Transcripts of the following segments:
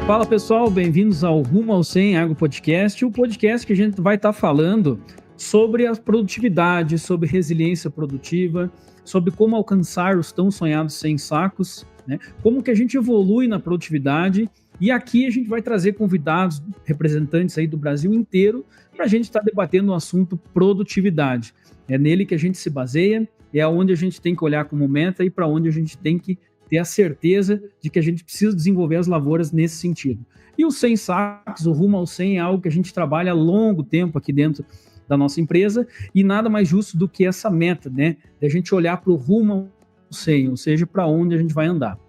Fala pessoal, bem-vindos ao Rumo ao 100 Agro Podcast, o podcast que a gente vai estar falando sobre a produtividade, sobre resiliência produtiva, sobre como alcançar os tão sonhados 100 sacos, né? Como que a gente evolui na produtividade, e aqui a gente vai trazer convidados, representantes aí do Brasil inteiro, para a gente estar debatendo o assunto produtividade. É nele que a gente se baseia, é onde a gente tem que olhar como meta e para onde a gente tem que ter a certeza de que a gente precisa desenvolver as lavouras nesse sentido. E os 100 sacos, o rumo ao 100 é algo que a gente trabalha há longo tempo aqui dentro da nossa empresa, e nada mais justo do que essa meta, né? De a gente olhar para o rumo ao 100, ou seja, para onde a gente vai andar.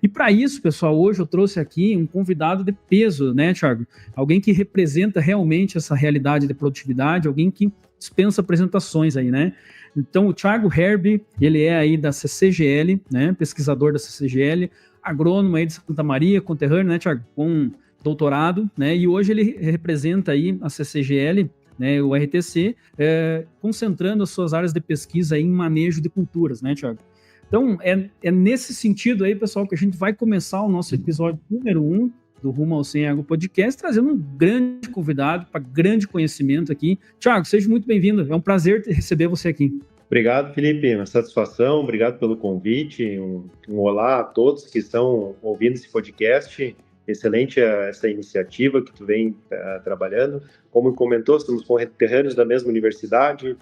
E para isso, pessoal, hoje eu trouxe aqui um convidado de peso, né, Thiago? Alguém que representa realmente essa realidade de produtividade, alguém que dispensa apresentações aí, né? Então, o Thiago Herbe, ele é aí da CCGL, né, pesquisador da CCGL, agrônomo aí de Santa Maria, conterrâneo, né, Thiago, com doutorado, né, e hoje ele representa aí a CCGL, né, o RTC, concentrando as suas áreas de pesquisa aí em manejo de culturas, né, Thiago? Então, é nesse sentido aí, pessoal, que a gente vai começar o nosso episódio número 1 do Rumo ao 100 Agro Podcast, trazendo um grande convidado para grande conhecimento aqui. Thiago, seja muito bem-vindo. É um prazer receber você aqui. Obrigado, Felipe. Uma satisfação. Obrigado pelo convite. Um olá a todos que estão ouvindo esse podcast. Excelente essa iniciativa que tu vem trabalhando. Como comentou, somos conterrâneos da mesma universidade,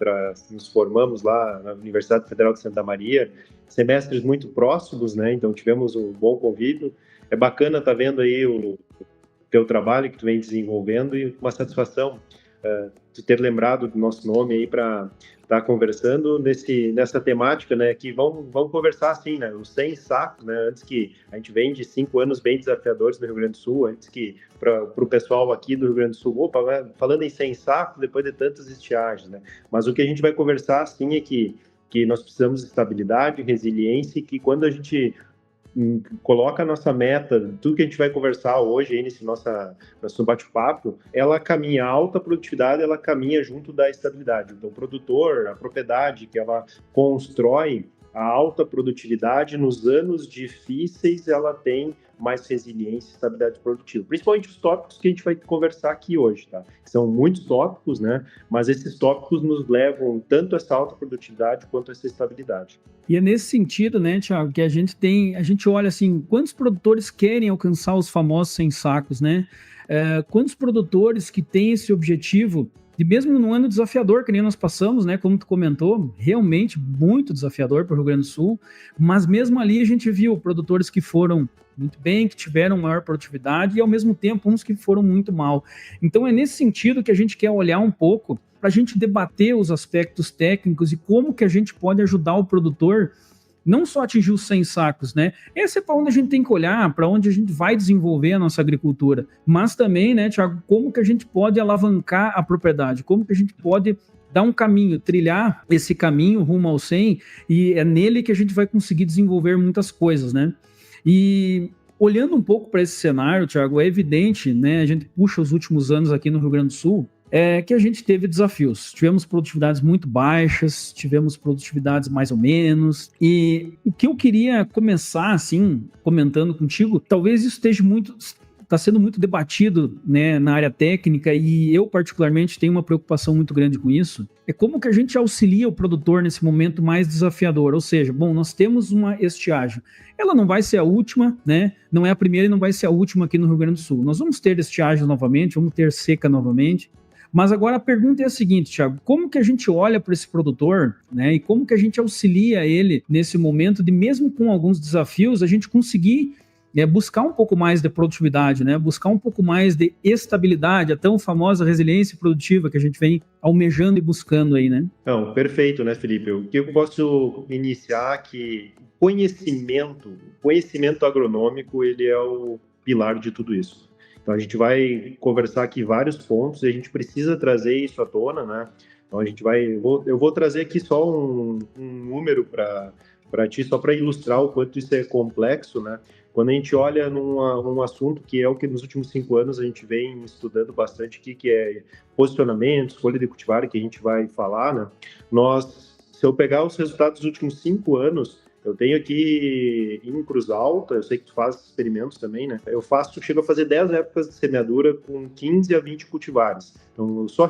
nos formamos lá na Universidade Federal de Santa Maria, semestres muito próximos, né? Então tivemos um bom convívio. É bacana estar vendo aí o teu trabalho que tu vem desenvolvendo, e uma satisfação de ter lembrado do nosso nome aí para estar conversando nessa temática, né? Que vamos conversar assim, né? Os 100 sacos, né? Antes que a gente vem de 5 anos bem desafiadores no Rio Grande do Sul, antes que para o pessoal aqui do Rio Grande do Sul, falando em 100 sacos depois de tantas estiagens, né? Mas o que a gente vai conversar assim é que nós precisamos de estabilidade, resiliência, e que quando a gente coloca a nossa meta, tudo que a gente vai conversar hoje aí nesse nosso bate-papo, ela caminha, a alta produtividade, ela caminha junto da estabilidade. Então, o produtor, a propriedade que ela constrói a alta produtividade, nos anos difíceis, ela tem mais resiliência e estabilidade produtiva. Principalmente os tópicos que a gente vai conversar aqui hoje, tá? São muitos tópicos, né? Mas esses tópicos nos levam tanto a essa alta produtividade quanto a essa estabilidade. E é nesse sentido, né, Thiago, que a gente olha assim, quantos produtores querem alcançar os famosos 100 sacos, né? Quantos produtores que têm esse objetivo, e mesmo num ano desafiador, que nem nós passamos, né, como tu comentou, realmente muito desafiador para o Rio Grande do Sul, mas mesmo ali a gente viu produtores que foram muito bem, que tiveram maior produtividade, e ao mesmo tempo uns que foram muito mal. Então é nesse sentido que a gente quer olhar um pouco para a gente debater os aspectos técnicos e como que a gente pode ajudar o produtor não só atingir os 100 sacos, né? Esse é para onde a gente tem que olhar, para onde a gente vai desenvolver a nossa agricultura. Mas também, né, Thiago, como que a gente pode alavancar a propriedade? Como que a gente pode dar um caminho, trilhar esse caminho rumo ao 100, e é nele que a gente vai conseguir desenvolver muitas coisas, né? E olhando um pouco para esse cenário, Thiago, é evidente, né, a gente puxa os últimos anos aqui no Rio Grande do Sul, que a gente teve desafios. Tivemos produtividades muito baixas, tivemos produtividades mais ou menos, e o que eu queria começar, assim, comentando contigo, talvez isso está sendo muito debatido, né, na área técnica, e eu particularmente tenho uma preocupação muito grande com isso, é como que a gente auxilia o produtor nesse momento mais desafiador. Ou seja, bom, nós temos uma estiagem, ela não vai ser a última, né, não é a primeira e não vai ser a última aqui no Rio Grande do Sul, nós vamos ter estiagem novamente, vamos ter seca novamente. Mas agora a pergunta é a seguinte, Thiago, como que a gente olha para esse produtor, né, e como que a gente auxilia ele nesse momento de, mesmo com alguns desafios, a gente conseguir buscar um pouco mais de produtividade, né, buscar um pouco mais de estabilidade, a tão famosa resiliência produtiva que a gente vem almejando e buscando aí, né? Não, perfeito, né, Felipe? O que eu posso iniciar que o conhecimento agronômico, ele é o pilar de tudo isso. Então, a gente vai conversar aqui vários pontos e a gente precisa trazer isso à tona, né? Então, eu vou trazer aqui só um número para ti, só para ilustrar o quanto isso é complexo, né? Quando a gente olha num assunto que é o que nos últimos 5 anos a gente vem estudando bastante aqui, que é posicionamento, escolha de cultivar, que a gente vai falar, né? Se eu pegar os resultados dos últimos 5 anos, eu tenho aqui em Cruz Alta, eu sei que tu faz experimentos também, né? Chego a fazer 10 épocas de semeadura com 15 a 20 cultivares. Então, eu só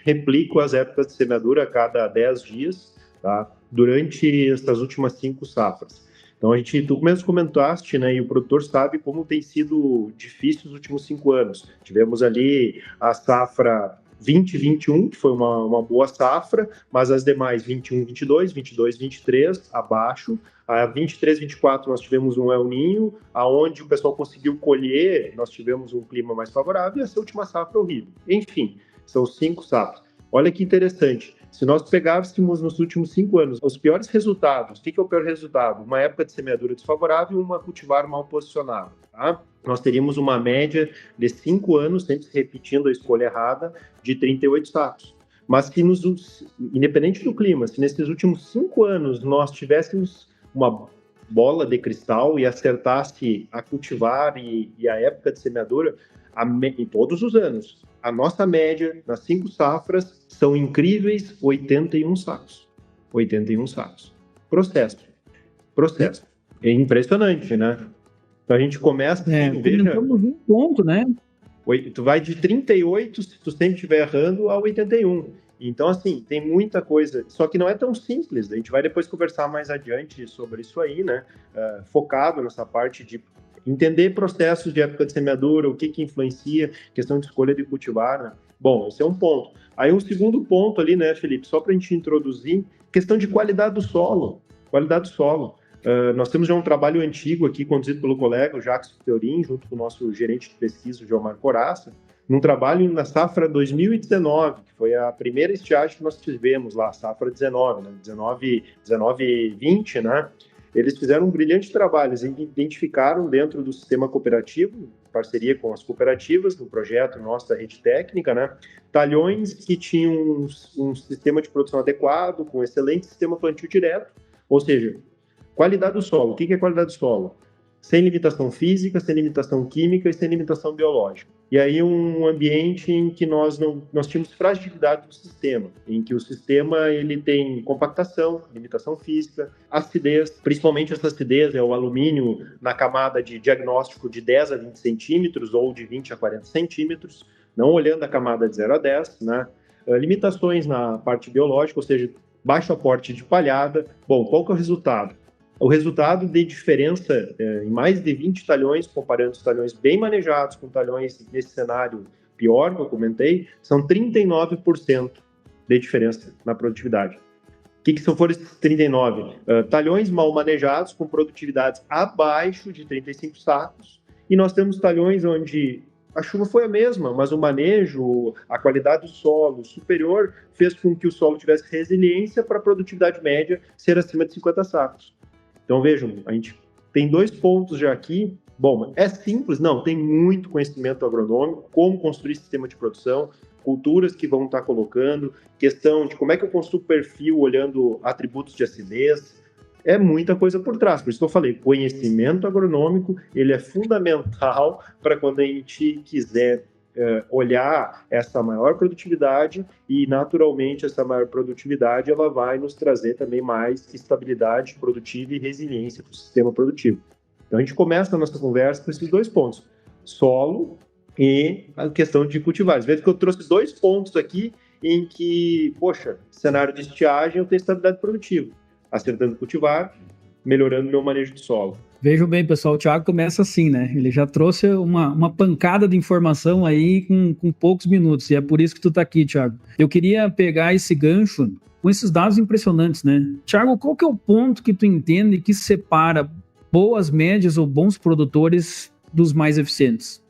replico as épocas de semeadura a cada 10 dias, tá? Durante essas últimas 5 safras. Então, tu mesmo comentaste, né, e o produtor sabe como tem sido difícil os últimos 5 anos. Tivemos ali a safra 2021, que foi uma boa safra, mas as demais 21, 22, 22, 23, abaixo. A 23, 24 nós tivemos um El Niño, aonde o pessoal conseguiu colher, nós tivemos um clima mais favorável, e essa última safra horrível. Enfim, são 5 safras. Olha que interessante. Se nós pegássemos nos últimos 5 anos os piores resultados, o que é o pior resultado? Uma época de semeadura desfavorável e uma cultivar mal posicionada. Tá? Nós teríamos uma média de 5 anos, sempre repetindo a escolha errada, de 38 sacos. Mas que, independente do clima, se nesses últimos 5 anos nós tivéssemos uma bola de cristal e acertasse a cultivar e a época de semeadura em todos os anos, a nossa média nas 5 safras são incríveis 81 sacos. 81 sacos. Processo. É impressionante, né? Então a gente começa assim, veja... um ponto, né? Tu vai de 38, se tu sempre estiver errando, a 81. Então, assim, tem muita coisa. Só que não é tão simples. A gente vai depois conversar mais adiante sobre isso aí, né? Focado nessa parte de entender processos de época de semeadura, o que influencia, questão de escolha de cultivar, né? Bom, esse é um ponto. Aí um segundo ponto ali, né, Felipe, só para a gente introduzir, questão de qualidade do solo. Qualidade do solo. Nós temos já um trabalho antigo aqui, conduzido pelo colega, o Jacques Teorin, junto com o nosso gerente de pesquisa, o Gilmar Coraça, num trabalho na safra 2019, que foi a primeira estiagem que nós tivemos lá, safra 19, né? 19-20, né? Eles fizeram um brilhante trabalho, eles identificaram dentro do sistema cooperativo, em parceria com as cooperativas, no projeto nosso da rede técnica, né, talhões que tinham um sistema de produção adequado, com excelente sistema plantio direto, ou seja, qualidade do solo. O que é qualidade do solo? Sem limitação física, sem limitação química e sem limitação biológica. E aí um ambiente em que nós tínhamos fragilidade do sistema, em que o sistema ele tem compactação, limitação física, acidez, principalmente essa acidez é o alumínio na camada de diagnóstico de 10 a 20 centímetros ou de 20 a 40 centímetros, não olhando a camada de 0 a 10, né? Limitações na parte biológica, ou seja, baixo aporte de palhada. Bom, qual que é o resultado? O resultado de diferença em mais de 20 talhões, comparando os talhões bem manejados com talhões nesse cenário pior que eu comentei, são 39% de diferença na produtividade. O que são esses 39? Talhões mal manejados com produtividades abaixo de 35 sacos, e nós temos talhões onde a chuva foi a mesma, mas o manejo, a qualidade do solo superior fez com que o solo tivesse resiliência para a produtividade média ser acima de 50 sacos. Então, vejam, a gente tem 2 pontos já aqui. Bom, é simples? Não, tem muito conhecimento agronômico, como construir sistema de produção, culturas que vão estar colocando, questão de como é que eu construo perfil olhando atributos de acidez. É muita coisa por trás, por isso que eu falei, conhecimento agronômico, ele é fundamental para quando a gente quiser olhar essa maior produtividade e, naturalmente, essa maior produtividade ela vai nos trazer também mais estabilidade produtiva e resiliência para o sistema produtivo. Então, a gente começa a nossa conversa com esses 2 pontos, solo e a questão de cultivares. Veja que eu trouxe 2 pontos aqui em que, poxa, cenário de estiagem eu tenho estabilidade produtiva, acertando cultivar, melhorando meu manejo de solo. Vejam bem, pessoal, o Thiago começa assim, né? Ele já trouxe uma pancada de informação aí com poucos minutos, e é por isso que tu tá aqui, Thiago. Eu queria pegar esse gancho com esses dados impressionantes, né? Thiago, qual que é o ponto que tu entende que separa boas médias ou bons produtores dos mais eficientes?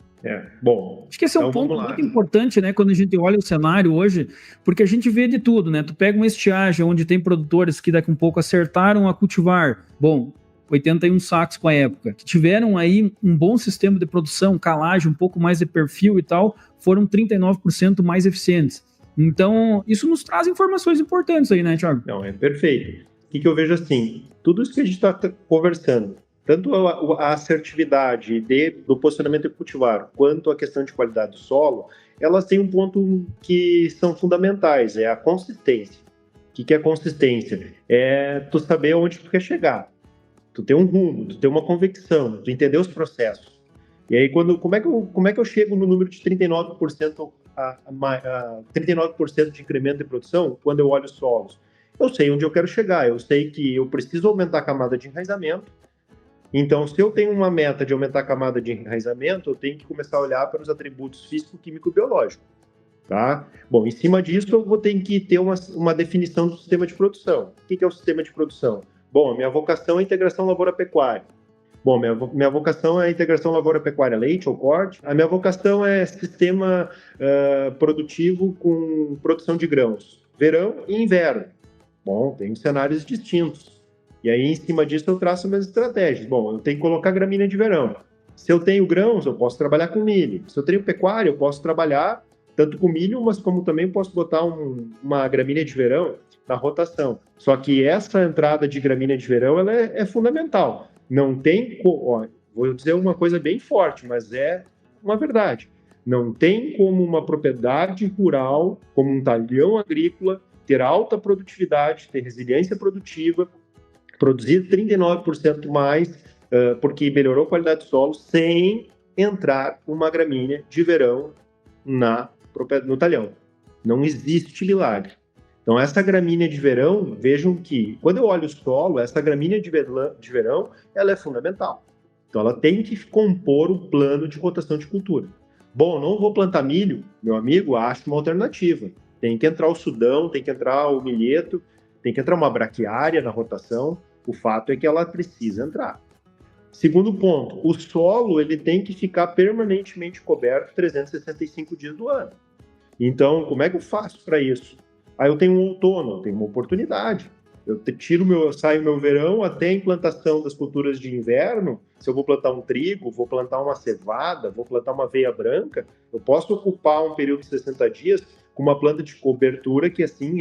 Bom, acho que esse é um ponto muito importante, né, quando a gente olha o cenário hoje, porque a gente vê de tudo, né? Tu pega uma estiagem onde tem produtores que daqui a um pouco acertaram a cultivar, bom, 81 sacos com a época, que tiveram aí um bom sistema de produção, calagem, um pouco mais de perfil e tal, foram 39% mais eficientes. Então, isso nos traz informações importantes aí, né, Thiago? Não, é perfeito. O que eu vejo assim, tudo isso que a gente está conversando, tanto a assertividade do posicionamento de cultivar, quanto a questão de qualidade do solo, elas têm um ponto que são fundamentais, é a consistência. O que é consistência? É tu saber onde tu quer chegar, tu ter um rumo, tu ter uma convicção, tu entender os processos. E aí, como é que eu chego no número de 39%, 39% de incremento de produção quando eu olho os solos? Eu sei onde eu quero chegar, eu sei que eu preciso aumentar a camada de enraizamento. Então, se eu tenho uma meta de aumentar a camada de enraizamento, eu tenho que começar a olhar para os atributos físico, químico e biológico. Tá? Bom, em cima disso, eu vou ter que ter uma definição do sistema de produção. O que é o sistema de produção? Bom, minha vocação é a integração lavoura-pecuária. Bom, minha vocação é a integração lavoura-pecuária leite ou corte. A minha vocação é sistema produtivo com produção de grãos, verão e inverno. Bom, tem cenários distintos. E aí, em cima disso, eu traço minhas estratégias. Bom, eu tenho que colocar gramínea de verão. Se eu tenho grãos, eu posso trabalhar com milho. Se eu tenho pecuária, eu posso trabalhar tanto com milho, mas como também posso botar uma gramínea de verão na rotação. Só que essa entrada de gramínea de verão ela é fundamental. Não tem, vou dizer uma coisa bem forte, mas é uma verdade. Não tem como uma propriedade rural, como um talhão agrícola, ter alta produtividade, ter resiliência produtiva, produzir 39% mais, porque melhorou a qualidade do solo, sem entrar uma gramínea de verão no talhão. Não existe milagre. Então, essa gramínea de verão, vejam que, quando eu olho o solo, essa gramínea de verão, ela é fundamental. Então, ela tem que compor o plano de rotação de cultura. Bom, não vou plantar milho, meu amigo, acho uma alternativa. Tem que entrar o sudão, tem que entrar o milheto, tem que entrar uma braquiária na rotação. O fato é que ela precisa entrar. Segundo ponto, o solo ele tem que ficar permanentemente coberto 365 dias do ano. Então, como é que eu faço para isso? Aí eu tenho um outono, eu tenho uma oportunidade. Eu saio meu verão até a implantação das culturas de inverno. Se eu vou plantar um trigo, vou plantar uma cevada, vou plantar uma aveia branca, eu posso ocupar um período de 60 dias com uma planta de cobertura, que assim,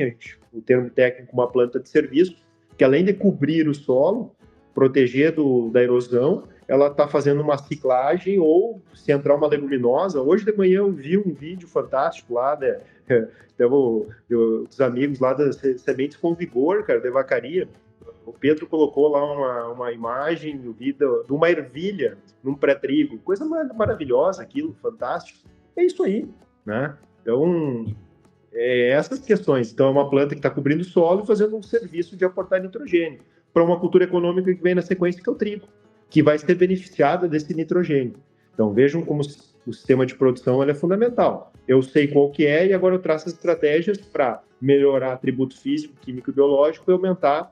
o termo técnico, uma planta de serviço, que além de cobrir o solo, proteger da erosão, ela está fazendo uma ciclagem ou se entrar uma leguminosa. Hoje de manhã eu vi um vídeo fantástico lá, dos amigos lá das Sementes com Vigor, cara, de vacaria. O Pedro colocou lá uma imagem, eu vi de uma ervilha num pré-trigo. Coisa maravilhosa aquilo, fantástico. É isso aí, né? Então, essas questões. Então, é uma planta que está cobrindo o solo e fazendo um serviço de aportar nitrogênio para uma cultura econômica que vem na sequência, que é o trigo, que vai ser beneficiada desse nitrogênio. Então, vejam como o sistema de produção é fundamental. Eu sei qual que é e agora eu traço as estratégias para melhorar atributo físico, químico e biológico e aumentar a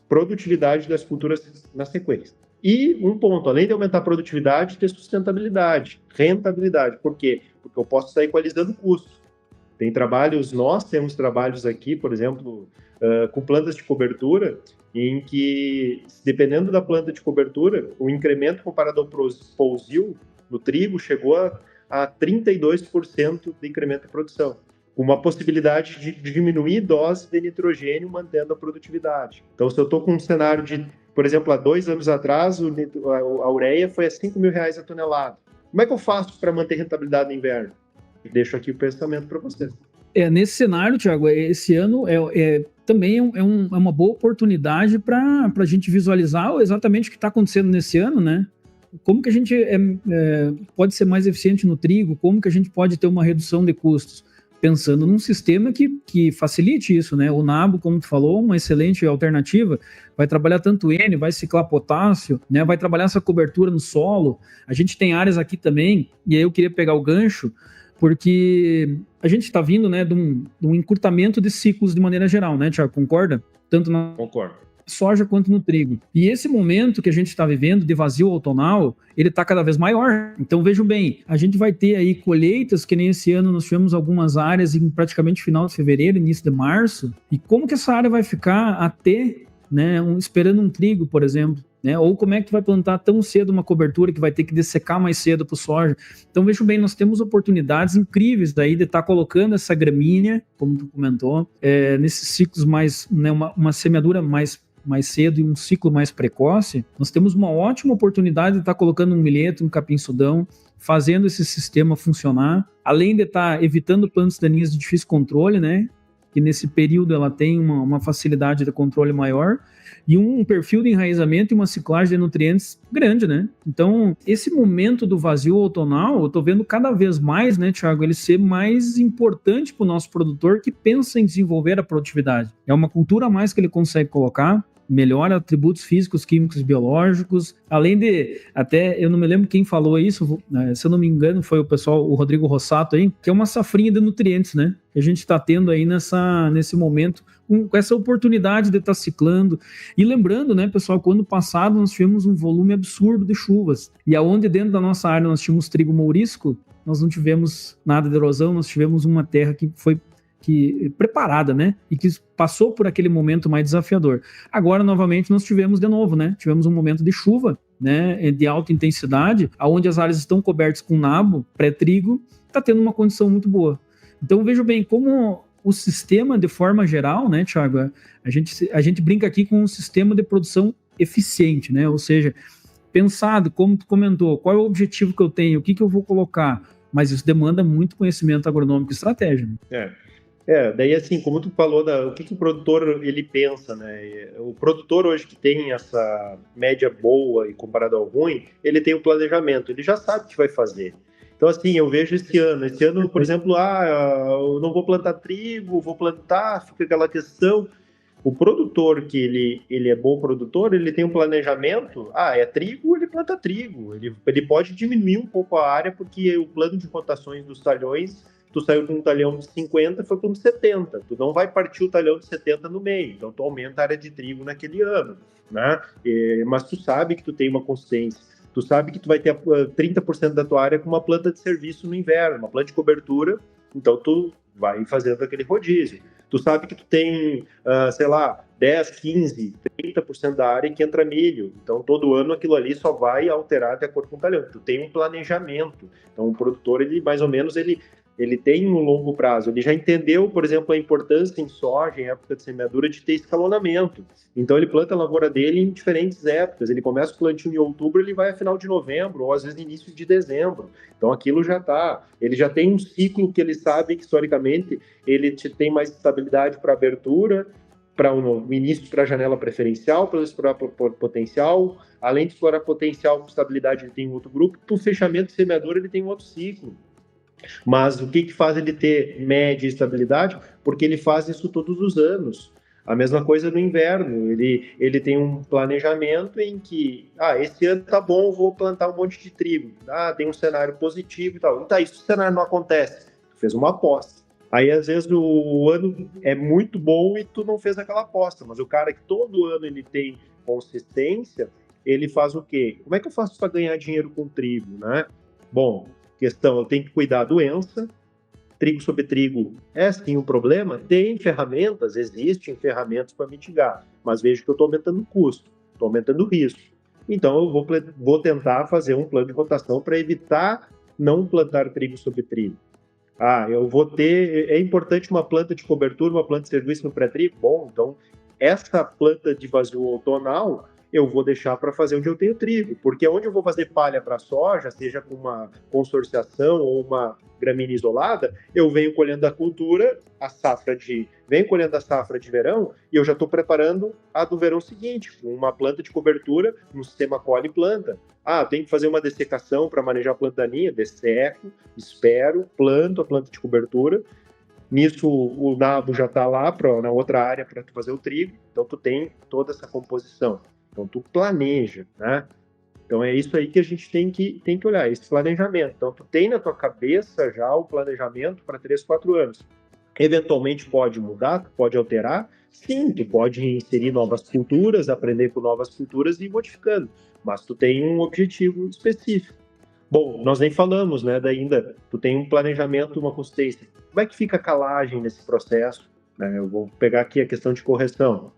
produtividade das culturas na sequência. E um ponto, além de aumentar a produtividade, ter sustentabilidade, rentabilidade. Por quê? Porque eu posso estar equalizando custos. Nós temos trabalhos aqui, por exemplo, com plantas de cobertura, em que, dependendo da planta de cobertura, o incremento comparado ao pousil no trigo chegou a 32% de incremento de produção, com uma possibilidade de diminuir dose de nitrogênio, mantendo a produtividade. Então, se eu estou com um cenário de, por exemplo, há 2 anos atrás, a ureia foi a R$5.000 a tonelada. Como é que eu faço para manter rentabilidade no inverno? Deixo aqui o pensamento para vocês. Nesse cenário, Thiago, esse ano também é uma boa oportunidade para a gente visualizar exatamente o que está acontecendo nesse ano, né? Como que a gente pode ser mais eficiente no trigo, como que a gente pode ter uma redução de custos, pensando num sistema que facilite isso, né? O nabo, como tu falou, uma excelente alternativa, vai trabalhar tanto N, vai ciclar potássio, né? Vai trabalhar essa cobertura no solo. A gente tem áreas aqui também, e aí eu queria pegar o gancho, porque a gente está vindo, né, de um encurtamento de ciclos de maneira geral, né, Thiago? Concorda? Tanto na soja quanto no trigo. E esse momento que a gente está vivendo de vazio outonal, ele está cada vez maior. Então vejam bem, a gente vai ter aí colheitas, que nem esse ano nós tivemos algumas áreas em praticamente final de fevereiro, início de março. E como que essa área vai ficar até, né, esperando um trigo, por exemplo? Né? Ou como é que tu vai plantar tão cedo uma cobertura que vai ter que dessecar mais cedo para o soja? Então, vejam bem, nós temos oportunidades incríveis daí de estar colocando essa gramínea, como tu comentou, nesses ciclos mais, né, uma semeadura mais mais cedo e um ciclo mais precoce, nós temos uma ótima oportunidade de estar colocando um milheto, um capim-sudão, fazendo esse sistema funcionar, além de estar evitando plantas daninhas de difícil controle, né? Que nesse período ela tem uma facilidade de controle maior, e um perfil de enraizamento e uma ciclagem de nutrientes grande, né? Então, esse momento do vazio outonal, eu tô vendo cada vez mais, né, Thiago, ele ser mais importante para o nosso produtor que pensa em desenvolver a produtividade. É uma cultura a mais que ele consegue colocar, melhora atributos físicos, químicos e biológicos, além de, até, eu não me lembro quem falou isso, se eu não me engano, foi o pessoal, o Rodrigo Rossato aí, que é uma safrinha de nutrientes, né? Que a gente está tendo aí nesse momento, com essa oportunidade de estar ciclando. E lembrando, né, pessoal, que o ano passado nós tivemos um volume absurdo de chuvas, e aonde dentro da nossa área nós tínhamos trigo mourisco, nós não tivemos nada de erosão, nós tivemos uma terra que foi preparada, né? E que passou por aquele momento mais desafiador. Agora, novamente, nós tivemos de novo, né? Tivemos um momento de chuva, né? De alta intensidade, onde as áreas estão cobertas com nabo, pré-trigo, está tendo uma condição muito boa. Então, vejo bem como o sistema, de forma geral, né, Thiago? A gente brinca aqui com um sistema de produção eficiente, né? Ou seja, pensado, como tu comentou, qual é o objetivo que eu tenho, o que eu vou colocar, mas isso demanda muito conhecimento agronômico e estratégia. Né? Daí assim, como tu falou, o que o produtor ele pensa, né? O produtor hoje que tem essa média boa e comparado ao ruim, ele tem o planejamento, ele já sabe o que vai fazer. Então assim, eu vejo esse ano, por exemplo, eu não vou plantar trigo, vou plantar, fica aquela questão. O produtor que ele é bom produtor, ele tem um planejamento, é trigo, ele planta trigo, ele pode diminuir um pouco a área, porque o plano de rotações dos talhões, tu saiu com um talhão de 50, foi para um 70. Tu não vai partir o talhão de 70 no meio. Então, tu aumenta a área de trigo naquele ano, né? Mas tu sabe que tu tem uma consistência. Tu sabe que tu vai ter 30% da tua área com uma planta de serviço no inverno, uma planta de cobertura. Então, tu vai fazendo aquele rodízio. Tu sabe que tu tem, 10, 15, 30% da área que entra milho. Então, todo ano aquilo ali só vai alterar de acordo com o talhão. Tu tem um planejamento. Então, o produtor, ele mais ou menos, ele tem um longo prazo. Ele já entendeu, por exemplo, a importância em soja, em época de semeadura, de ter escalonamento. Então, ele planta a lavoura dele em diferentes épocas. Ele começa o plantio em outubro, ele vai a final de novembro, ou às vezes início de dezembro. Então, aquilo ele já tem um ciclo que ele sabe que, historicamente, ele tem mais estabilidade para abertura, para o início para a janela preferencial, para explorar potencial. Além de explorar potencial com estabilidade, ele tem outro grupo. Para o fechamento de semeadura, ele tem outro ciclo. Mas o que faz ele ter média e estabilidade? Porque ele faz isso todos os anos. A mesma coisa no inverno. Ele tem um planejamento em que, esse ano tá bom, vou plantar um monte de trigo. Tem um cenário positivo e tal. E isso o cenário não acontece. Tu fez uma aposta. Aí, às vezes, o ano é muito bom e tu não fez aquela aposta. Mas o cara que todo ano ele tem consistência, ele faz o quê? Como é que eu faço para ganhar dinheiro com trigo, né? Bom, questão, eu tenho que cuidar da doença. Trigo sobre trigo é sim um problema? Tem ferramentas, existem ferramentas para mitigar, mas vejo que eu estou aumentando o custo, estou aumentando o risco. Então eu vou tentar fazer um plano de rotação para evitar não plantar trigo sobre trigo. Eu vou ter, é importante uma planta de cobertura, uma planta de serviço no pré-trigo? Bom, então essa planta de vazio outonal eu vou deixar para fazer onde eu tenho trigo, porque onde eu vou fazer palha para soja, seja com uma consorciação ou uma gramínea isolada, eu venho colhendo a cultura, venho colhendo a safra de verão e eu já estou preparando a do verão seguinte, com uma planta de cobertura no sistema colhe e planta. Tenho que fazer uma dessecação para manejar a planta daninha, desseco, espero, planto a planta de cobertura. Nisso, o nabo já está lá na outra área para tu fazer o trigo, então tu tem toda essa composição. Então, tu planeja, né? Então, é isso aí que a gente tem que olhar, esse planejamento. Então, tu tem na tua cabeça já o planejamento para 3, 4 anos. Eventualmente pode mudar, pode alterar. Sim, tu pode inserir novas culturas, aprender com novas culturas e ir modificando. Mas tu tem um objetivo específico. Bom, nós nem falamos, né, ainda. Tu tem um planejamento, uma consistência. Como é que fica a calagem nesse processo? Eu vou pegar aqui a questão de correção.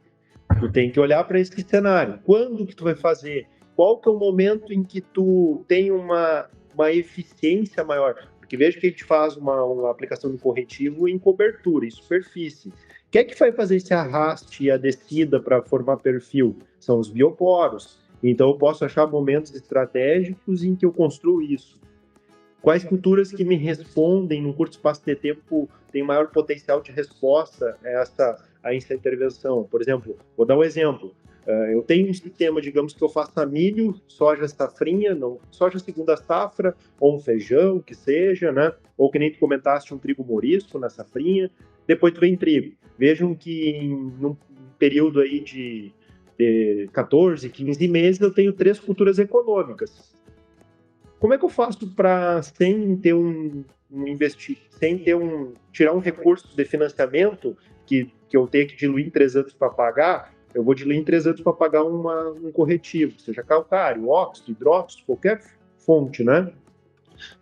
Tu tem que olhar para esse cenário. Quando que tu vai fazer? Qual que é o momento em que tu tem uma eficiência maior? Porque veja que a gente faz uma aplicação de corretivo em cobertura, em superfície. que é que vai fazer esse arraste e a descida para formar perfil? São os bioporos. Então, eu posso achar momentos estratégicos em que eu construo isso. Quais culturas que me respondem num curto espaço de tempo têm maior potencial de resposta a essa intervenção? Por exemplo, vou dar um exemplo. Eu tenho um sistema, digamos, que eu faça milho, soja safrinha, não, soja segunda safra, ou um feijão, que seja, né? Ou que nem tu comentaste, um trigo morisco na safrinha. Depois tu vem trigo. Vejam que num período aí de 14, 15 meses, eu tenho 3 culturas econômicas. Como é que eu faço para, sem ter tirar um recurso de financiamento que eu tenho que diluir em 3 anos para pagar, eu vou diluir em 3 anos para pagar um corretivo, seja calcário, óxido, hidróxido, qualquer fonte, né?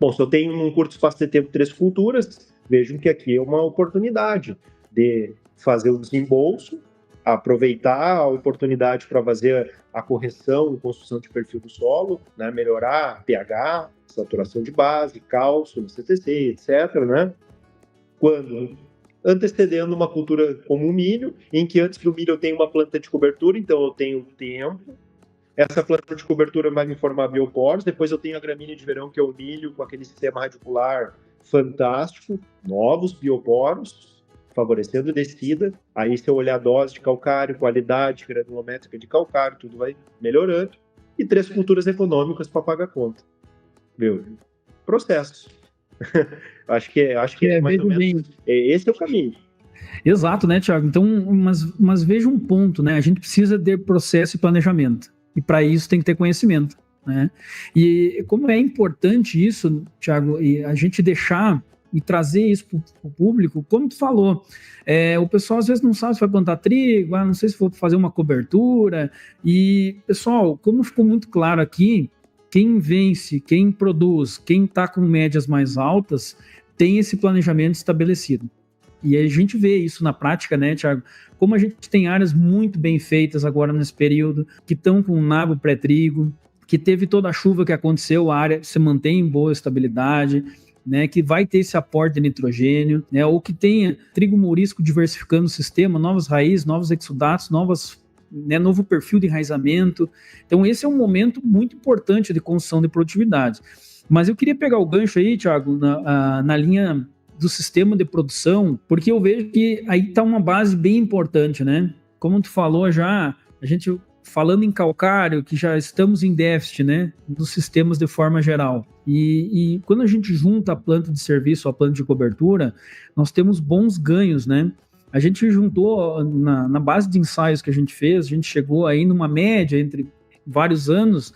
Bom, se eu tenho num curto espaço de tempo 3 culturas, vejam que aqui é uma oportunidade de fazer o desembolso, aproveitar a oportunidade para fazer a correção e construção de perfil do solo, né, melhorar pH, saturação de base, cálcio, no CTC, etc., né? Quando antecedendo uma cultura como o milho, em que antes do milho eu tenho uma planta de cobertura, então eu tenho tempo. Essa planta de cobertura vai me formar bioporos, depois eu tenho a gramínea de verão, que é o milho, com aquele sistema radicular fantástico, novos bioporos, favorecendo descida. Aí, se eu olhar a dose de calcário, qualidade granulométrica de calcário, tudo vai melhorando. E 3 culturas econômicas para pagar a conta. Viu? Processo. acho que é mais ou menos. Esse é o caminho. Exato, né, Thiago? Então, mas veja um ponto, né? A gente precisa ter processo e planejamento. E para isso tem que ter conhecimento, né? E como é importante isso, Thiago, e a gente deixar e trazer isso para o público, como tu falou, o pessoal às vezes não sabe se vai plantar trigo, não sei se vou fazer uma cobertura. E, pessoal, como ficou muito claro aqui, quem vence, quem produz, quem está com médias mais altas, tem esse planejamento estabelecido. E a gente vê isso na prática, né, Thiago? Como a gente tem áreas muito bem feitas agora nesse período, que estão com nabo pré-trigo, que teve toda a chuva que aconteceu, a área se mantém em boa estabilidade, né, que vai ter esse aporte de nitrogênio, né, ou que tenha trigo mourisco diversificando o sistema, novas raízes, novos exudatos, novo perfil de enraizamento. Então, esse é um momento muito importante de construção de produtividade. Mas eu queria pegar o gancho aí, Thiago, na linha do sistema de produção, porque eu vejo que aí está uma base bem importante, né? Como tu falou já, a gente falando em calcário, que já estamos em déficit, né? Dos sistemas de forma geral. E quando a gente junta a planta de serviço à planta de cobertura, nós temos bons ganhos, né? A gente juntou, na base de ensaios que a gente fez, a gente chegou aí numa média entre vários anos,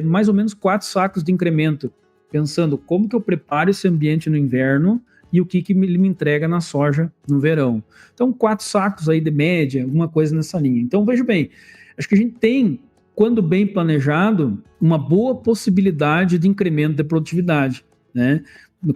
mais ou menos 4 sacos de incremento, pensando como que eu preparo esse ambiente no inverno e o que ele me entrega na soja no verão. Então, 4 sacos aí de média, alguma coisa nessa linha. Então, veja bem, acho que a gente tem, quando bem planejado, uma boa possibilidade de incremento de produtividade, né?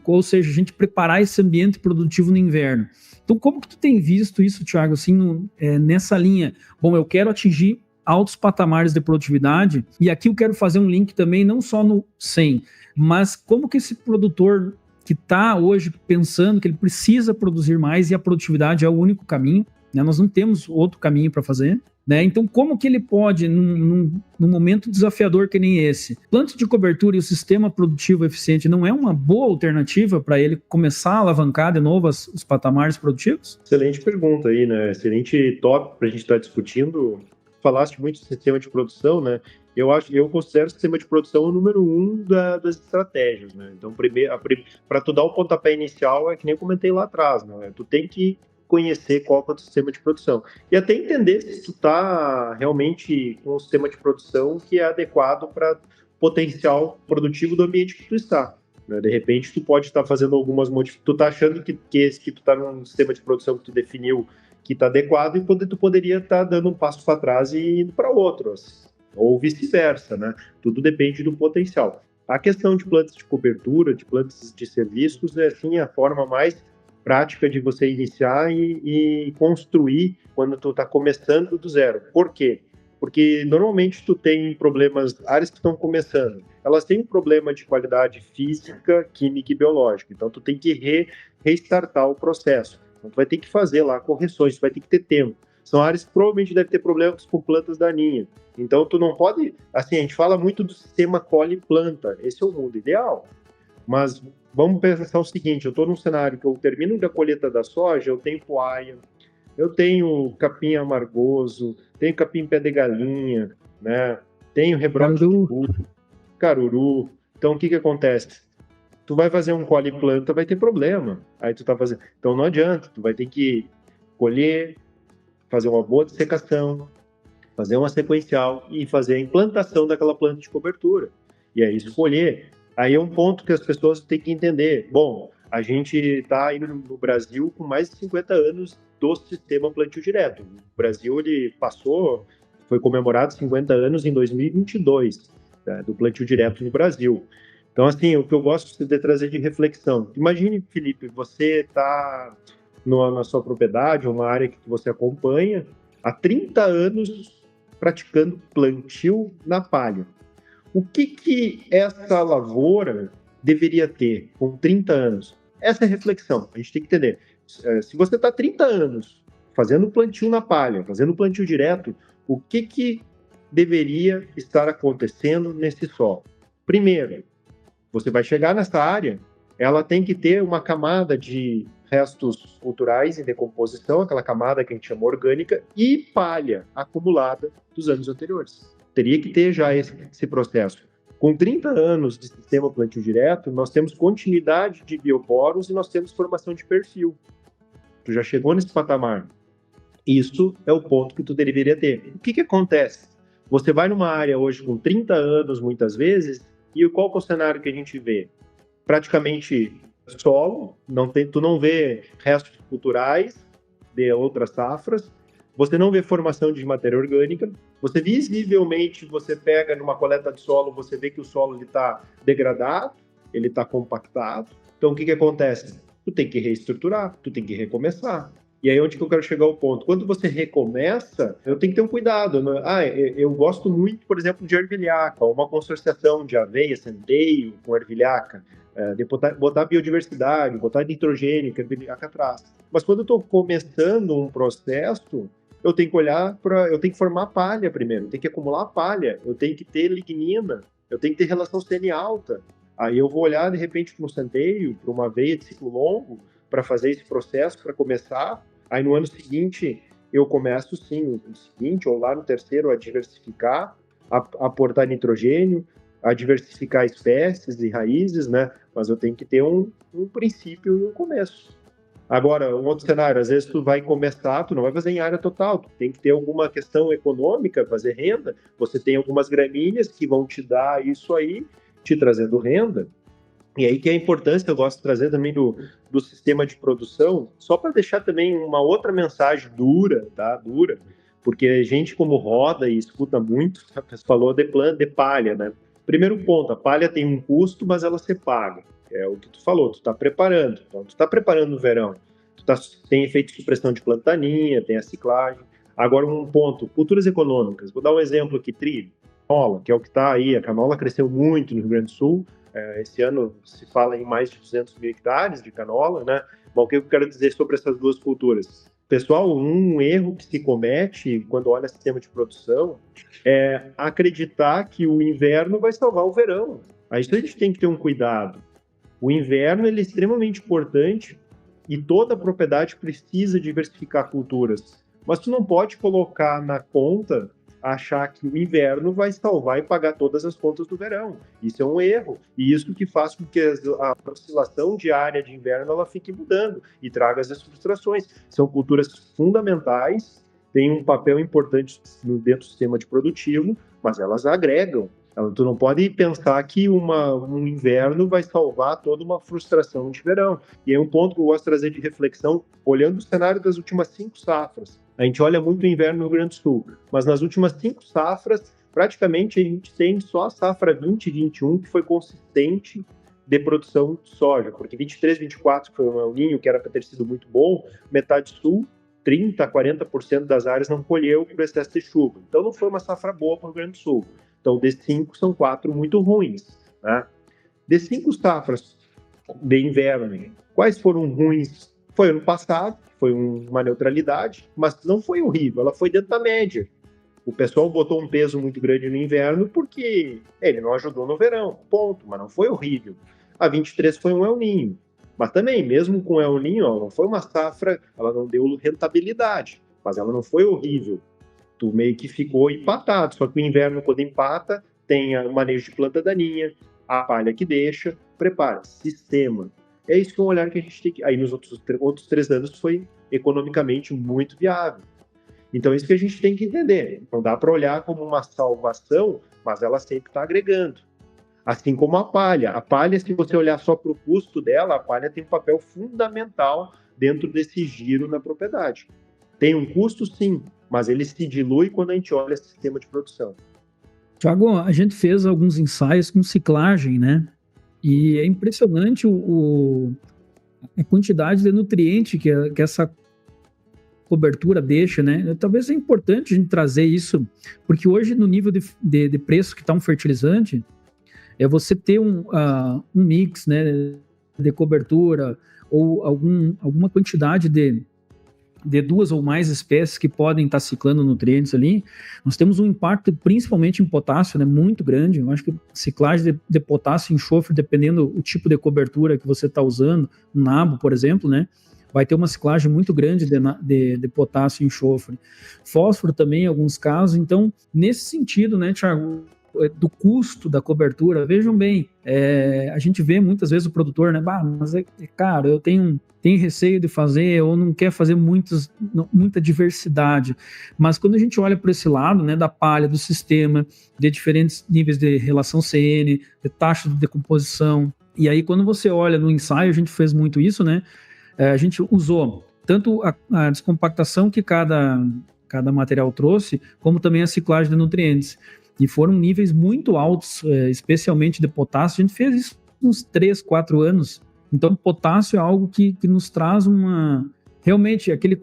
Ou seja, a gente preparar esse ambiente produtivo no inverno. Então, como que tu tem visto isso, Thiago, assim, nessa linha? Bom, eu quero atingir altos patamares de produtividade, e aqui eu quero fazer um link também, não só no 100, mas como que esse produtor que está hoje pensando que ele precisa produzir mais e a produtividade é o único caminho, né? Nós não temos outro caminho para fazer, né? Então, como que ele pode, num momento desafiador que nem esse, planta de cobertura e o sistema produtivo eficiente não é uma boa alternativa para ele começar a alavancar de novo os patamares produtivos? Excelente pergunta aí, né? Excelente tópico para a gente estar discutindo. Falaste muito do sistema de produção, né? Eu considero o sistema de produção o número 1 das estratégias, né? Então, para tu dar o pontapé inicial, é que nem eu comentei lá atrás, né? Tu tem que conhecer qual é o sistema de produção. E até entender se tu está realmente com um sistema de produção que é adequado para potencial produtivo do ambiente que tu está. Né? De repente, tu pode estar fazendo algumas modificações. Tu está achando que tu está num sistema de produção que tu definiu que está adequado e tu poderia estar dando um passo para trás e indo para outros. Ou vice-versa, né? Tudo depende do potencial. A questão de plantas de cobertura, de plantas de serviços, é sim a forma mais prática de você iniciar e construir quando tu está começando do zero. Por quê? Porque normalmente tu tem problemas, áreas que estão começando, elas têm um problema de qualidade física, química e biológica. Então tu tem que restartar o processo. Então, tu vai ter que fazer lá correções, tu vai ter que ter tempo. São áreas que provavelmente devem ter problemas com plantas daninhas. Então, tu não pode... Assim, a gente fala muito do sistema colhe-planta. Esse é o mundo ideal. Mas vamos pensar o seguinte, eu estou num cenário que eu termino da colheita da soja, eu tenho poaia, eu tenho capim amargoso, tenho capim pé de galinha, né? Tenho rebrote de bulbo, caruru. Então, o que acontece? Tu vai fazer um colhe-planta, vai ter problema. Aí tu tá fazendo... Então, não adianta, tu vai ter que colher, fazer uma boa dessecação, fazer uma sequencial e fazer a implantação daquela planta de cobertura. E aí escolher. Aí é um ponto que as pessoas têm que entender. Bom, a gente está indo no Brasil com mais de 50 anos do sistema plantio direto. O Brasil, ele passou, foi comemorado 50 anos em 2022, né, do plantio direto no Brasil. Então, assim, o que eu gosto de trazer de reflexão. Imagine, Felipe, você está na sua propriedade, uma área que você acompanha, há 30 anos praticando plantio na palha. O que essa lavoura deveria ter com 30 anos? Essa é a reflexão. A gente tem que entender. Se você está 30 anos fazendo plantio na palha, fazendo plantio direto, o que deveria estar acontecendo nesse solo? Primeiro, você vai chegar nessa área, ela tem que ter uma camada de restos culturais em decomposição, aquela camada que a gente chama orgânica, e palha acumulada dos anos anteriores. Teria que ter já esse processo. Com 30 anos de sistema plantio direto, nós temos continuidade de bioporos e nós temos formação de perfil. Tu já chegou nesse patamar. Isso é o ponto que tu deveria ter. O que acontece? Você vai numa área hoje com 30 anos, muitas vezes, e qual é o cenário que a gente vê? Praticamente solo, tu não vê restos culturais de outras safras, você não vê formação de matéria orgânica, você visivelmente, você pega numa coleta de solo, você vê que o solo está degradado, ele está compactado. Então, o que acontece? Tu tem que reestruturar, tu tem que recomeçar. E aí, onde que eu quero chegar ao ponto? Quando você recomeça, eu tenho que ter um cuidado. Né? Eu gosto muito, por exemplo, de ervilhaca, uma consorciação de aveia, centeio com ervilhaca, de botar biodiversidade, botar nitrogênio, que a ervilhaca traz. Mas quando eu estou começando um processo, eu tenho que eu tenho que formar palha primeiro, eu tenho que acumular palha, eu tenho que ter lignina, eu tenho que ter relação CN alta. Aí eu vou olhar, de repente, para um centeio, para uma aveia de ciclo longo, para fazer esse processo, para começar. Aí no ano seguinte, eu começo sim, no seguinte, ou lá no terceiro, a diversificar, a aportar nitrogênio, a diversificar espécies e raízes, né? Mas eu tenho que ter um princípio e um começo. Agora, um outro cenário, às vezes tu vai começar, tu não vai fazer em área total, tu tem que ter alguma questão econômica, fazer renda, você tem algumas gramíneas que vão te dar isso aí, te trazendo renda. E aí que é a importância, eu gosto de trazer também do sistema de produção, só para deixar também uma outra mensagem dura, tá? Dura, porque a gente como roda e escuta muito, você falou de palha, né? Primeiro ponto, a palha tem um custo, mas ela se paga. É o que tu falou, tu está preparando. Então, tu está preparando no verão. Tem efeito de supressão de planta daninha, tem a ciclagem. Agora, um ponto, culturas econômicas. Vou dar um exemplo aqui, trigo, canola, que é o que está aí. A canola cresceu muito no Rio Grande do Sul. Esse ano se fala em mais de 200 mil hectares de canola, né? Bom, o que eu quero dizer sobre essas duas culturas? Pessoal, um erro que se comete quando olha sistema de produção é acreditar que o inverno vai salvar o verão. Aí a gente tem que ter um cuidado. O inverno ele é extremamente importante e toda propriedade precisa diversificar culturas. Mas tu não pode colocar na conta, achar que o inverno vai salvar e pagar todas as contas do verão. Isso é um erro. E isso que faz com que a oscilação diária de inverno ela fique mudando e traga as frustrações. São culturas fundamentais, têm um papel importante dentro do sistema de produtivo, mas elas agregam. Tu não pode pensar que um inverno vai salvar toda uma frustração de verão. E é um ponto que eu gosto de trazer de reflexão, olhando o cenário das últimas 5 safras. A gente olha muito o inverno no Rio Grande do Sul, mas nas últimas 5 safras, praticamente a gente tem só a safra 2021 que foi consistente de produção de soja, porque 23, 24, que foi um El Niño, que era para ter sido muito bom, metade sul, 30%, 40% das áreas não colheu por excesso de chuva. Então não foi uma safra boa para o Rio Grande do Sul. Então, de 5, são 4 muito ruins. Né? De 5 safras de inverno, quais foram ruins Foi ano passado, foi uma neutralidade, mas não foi horrível, ela foi dentro da média. O pessoal botou um peso muito grande no inverno porque ele não ajudou no verão, ponto, mas não foi horrível. A 23 foi um El Niño, mas também, mesmo com o El Niño, ela não foi uma safra, ela não deu rentabilidade, mas ela não foi horrível. Tu meio que ficou empatado, só que o inverno, quando empata, tem o manejo de planta daninha, a palha que deixa, prepara, sistema. É isso que é um olhar que a gente tem que... Aí nos outros 3 anos foi economicamente muito viável. Então, isso que a gente tem que entender. Não dá para olhar como uma salvação, mas ela sempre está agregando. Assim como a palha. A palha, se você olhar só para o custo dela, a palha tem um papel fundamental dentro desse giro na propriedade. Tem um custo, sim, mas ele se dilui quando a gente olha esse sistema de produção. Tiago, a gente fez alguns ensaios com ciclagem, né? E é impressionante a quantidade de nutriente que essa cobertura deixa, né? Talvez é importante a gente trazer isso, porque hoje no nível de preço que está um fertilizante, é você ter um mix, né, de cobertura ou alguma quantidade de 2 ou mais espécies que podem estar ciclando nutrientes ali. Nós temos um impacto principalmente em potássio, né, muito grande. Eu acho que ciclagem de potássio e enxofre, dependendo do tipo de cobertura que você está usando, nabo, por exemplo, né, vai ter uma ciclagem muito grande de potássio e enxofre. Fósforo também, em alguns casos. Então, nesse sentido, né, Thiago, do custo da cobertura, vejam bem, a gente vê muitas vezes o produtor, né, mas cara, eu tenho receio de fazer, ou não quer fazer muita diversidade. Mas quando a gente olha para esse lado, né, da palha, do sistema, de diferentes níveis de relação CN, de taxa de decomposição, e aí quando você olha no ensaio, a gente fez muito isso, né, a gente usou tanto a descompactação que cada material trouxe, como também a ciclagem de nutrientes. E foram níveis muito altos, especialmente de potássio. A gente fez isso uns 3, 4 anos. Então, potássio é algo que nos traz realmente, aquele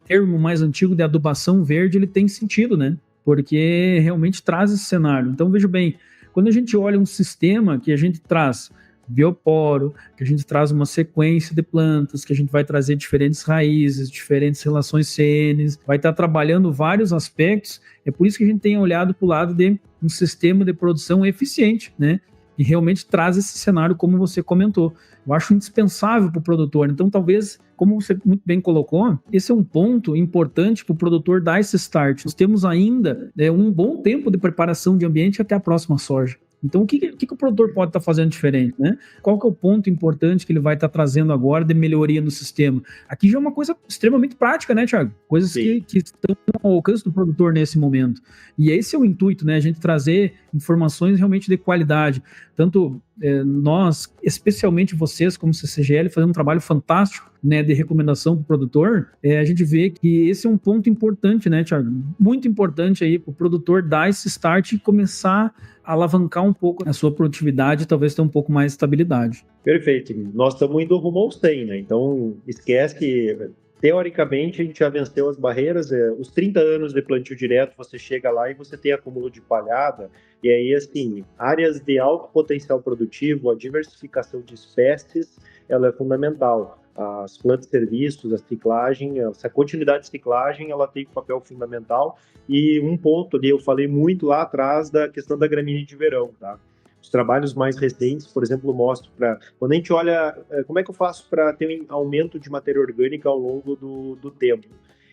termo mais antigo de adubação verde, ele tem sentido, né? Porque realmente traz esse cenário. Então, veja bem, quando a gente olha um sistema que a gente traz bioporo, que a gente traz uma sequência de plantas, que a gente vai trazer diferentes raízes, diferentes relações CNs, vai estar trabalhando vários aspectos. É por isso que a gente tem olhado para o lado de um sistema de produção eficiente, né? E realmente traz esse cenário, como você comentou. Eu acho indispensável para o produtor. Então, talvez, como você muito bem colocou, esse é um ponto importante para o produtor dar esse start. Nós temos ainda um bom tempo de preparação de ambiente até a próxima soja. Então, o que o produtor pode estar fazendo diferente, né? Qual que é o ponto importante que ele vai estar trazendo agora de melhoria no sistema? Aqui já é uma coisa extremamente prática, né, Thiago? Coisas que estão ao alcance do produtor nesse momento. E esse é o intuito, né? A gente trazer informações realmente de qualidade. Tanto nós, especialmente vocês, como CCGL, fazendo um trabalho fantástico, né, de recomendação para o produtor. A gente vê que esse é um ponto importante, né, Thiago? Muito importante aí para o produtor dar esse start e começar a alavancar um pouco a sua produtividade e talvez ter um pouco mais de estabilidade. Perfeito. Nós estamos indo rumo ao 100, né? Então, esquece que, teoricamente, a gente já venceu as barreiras. Os 30 anos de plantio direto, você chega lá e você tem acúmulo de palhada. E aí, assim, áreas de alto potencial produtivo, a diversificação de espécies, ela é fundamental. As plantas de serviços, a ciclagem, essa continuidade de ciclagem, ela tem um papel fundamental. E um ponto ali, eu falei muito lá atrás da questão da gramínea de verão, tá? Os trabalhos mais recentes, por exemplo, mostram quando a gente olha como é que eu faço para ter um aumento de matéria orgânica ao longo do tempo.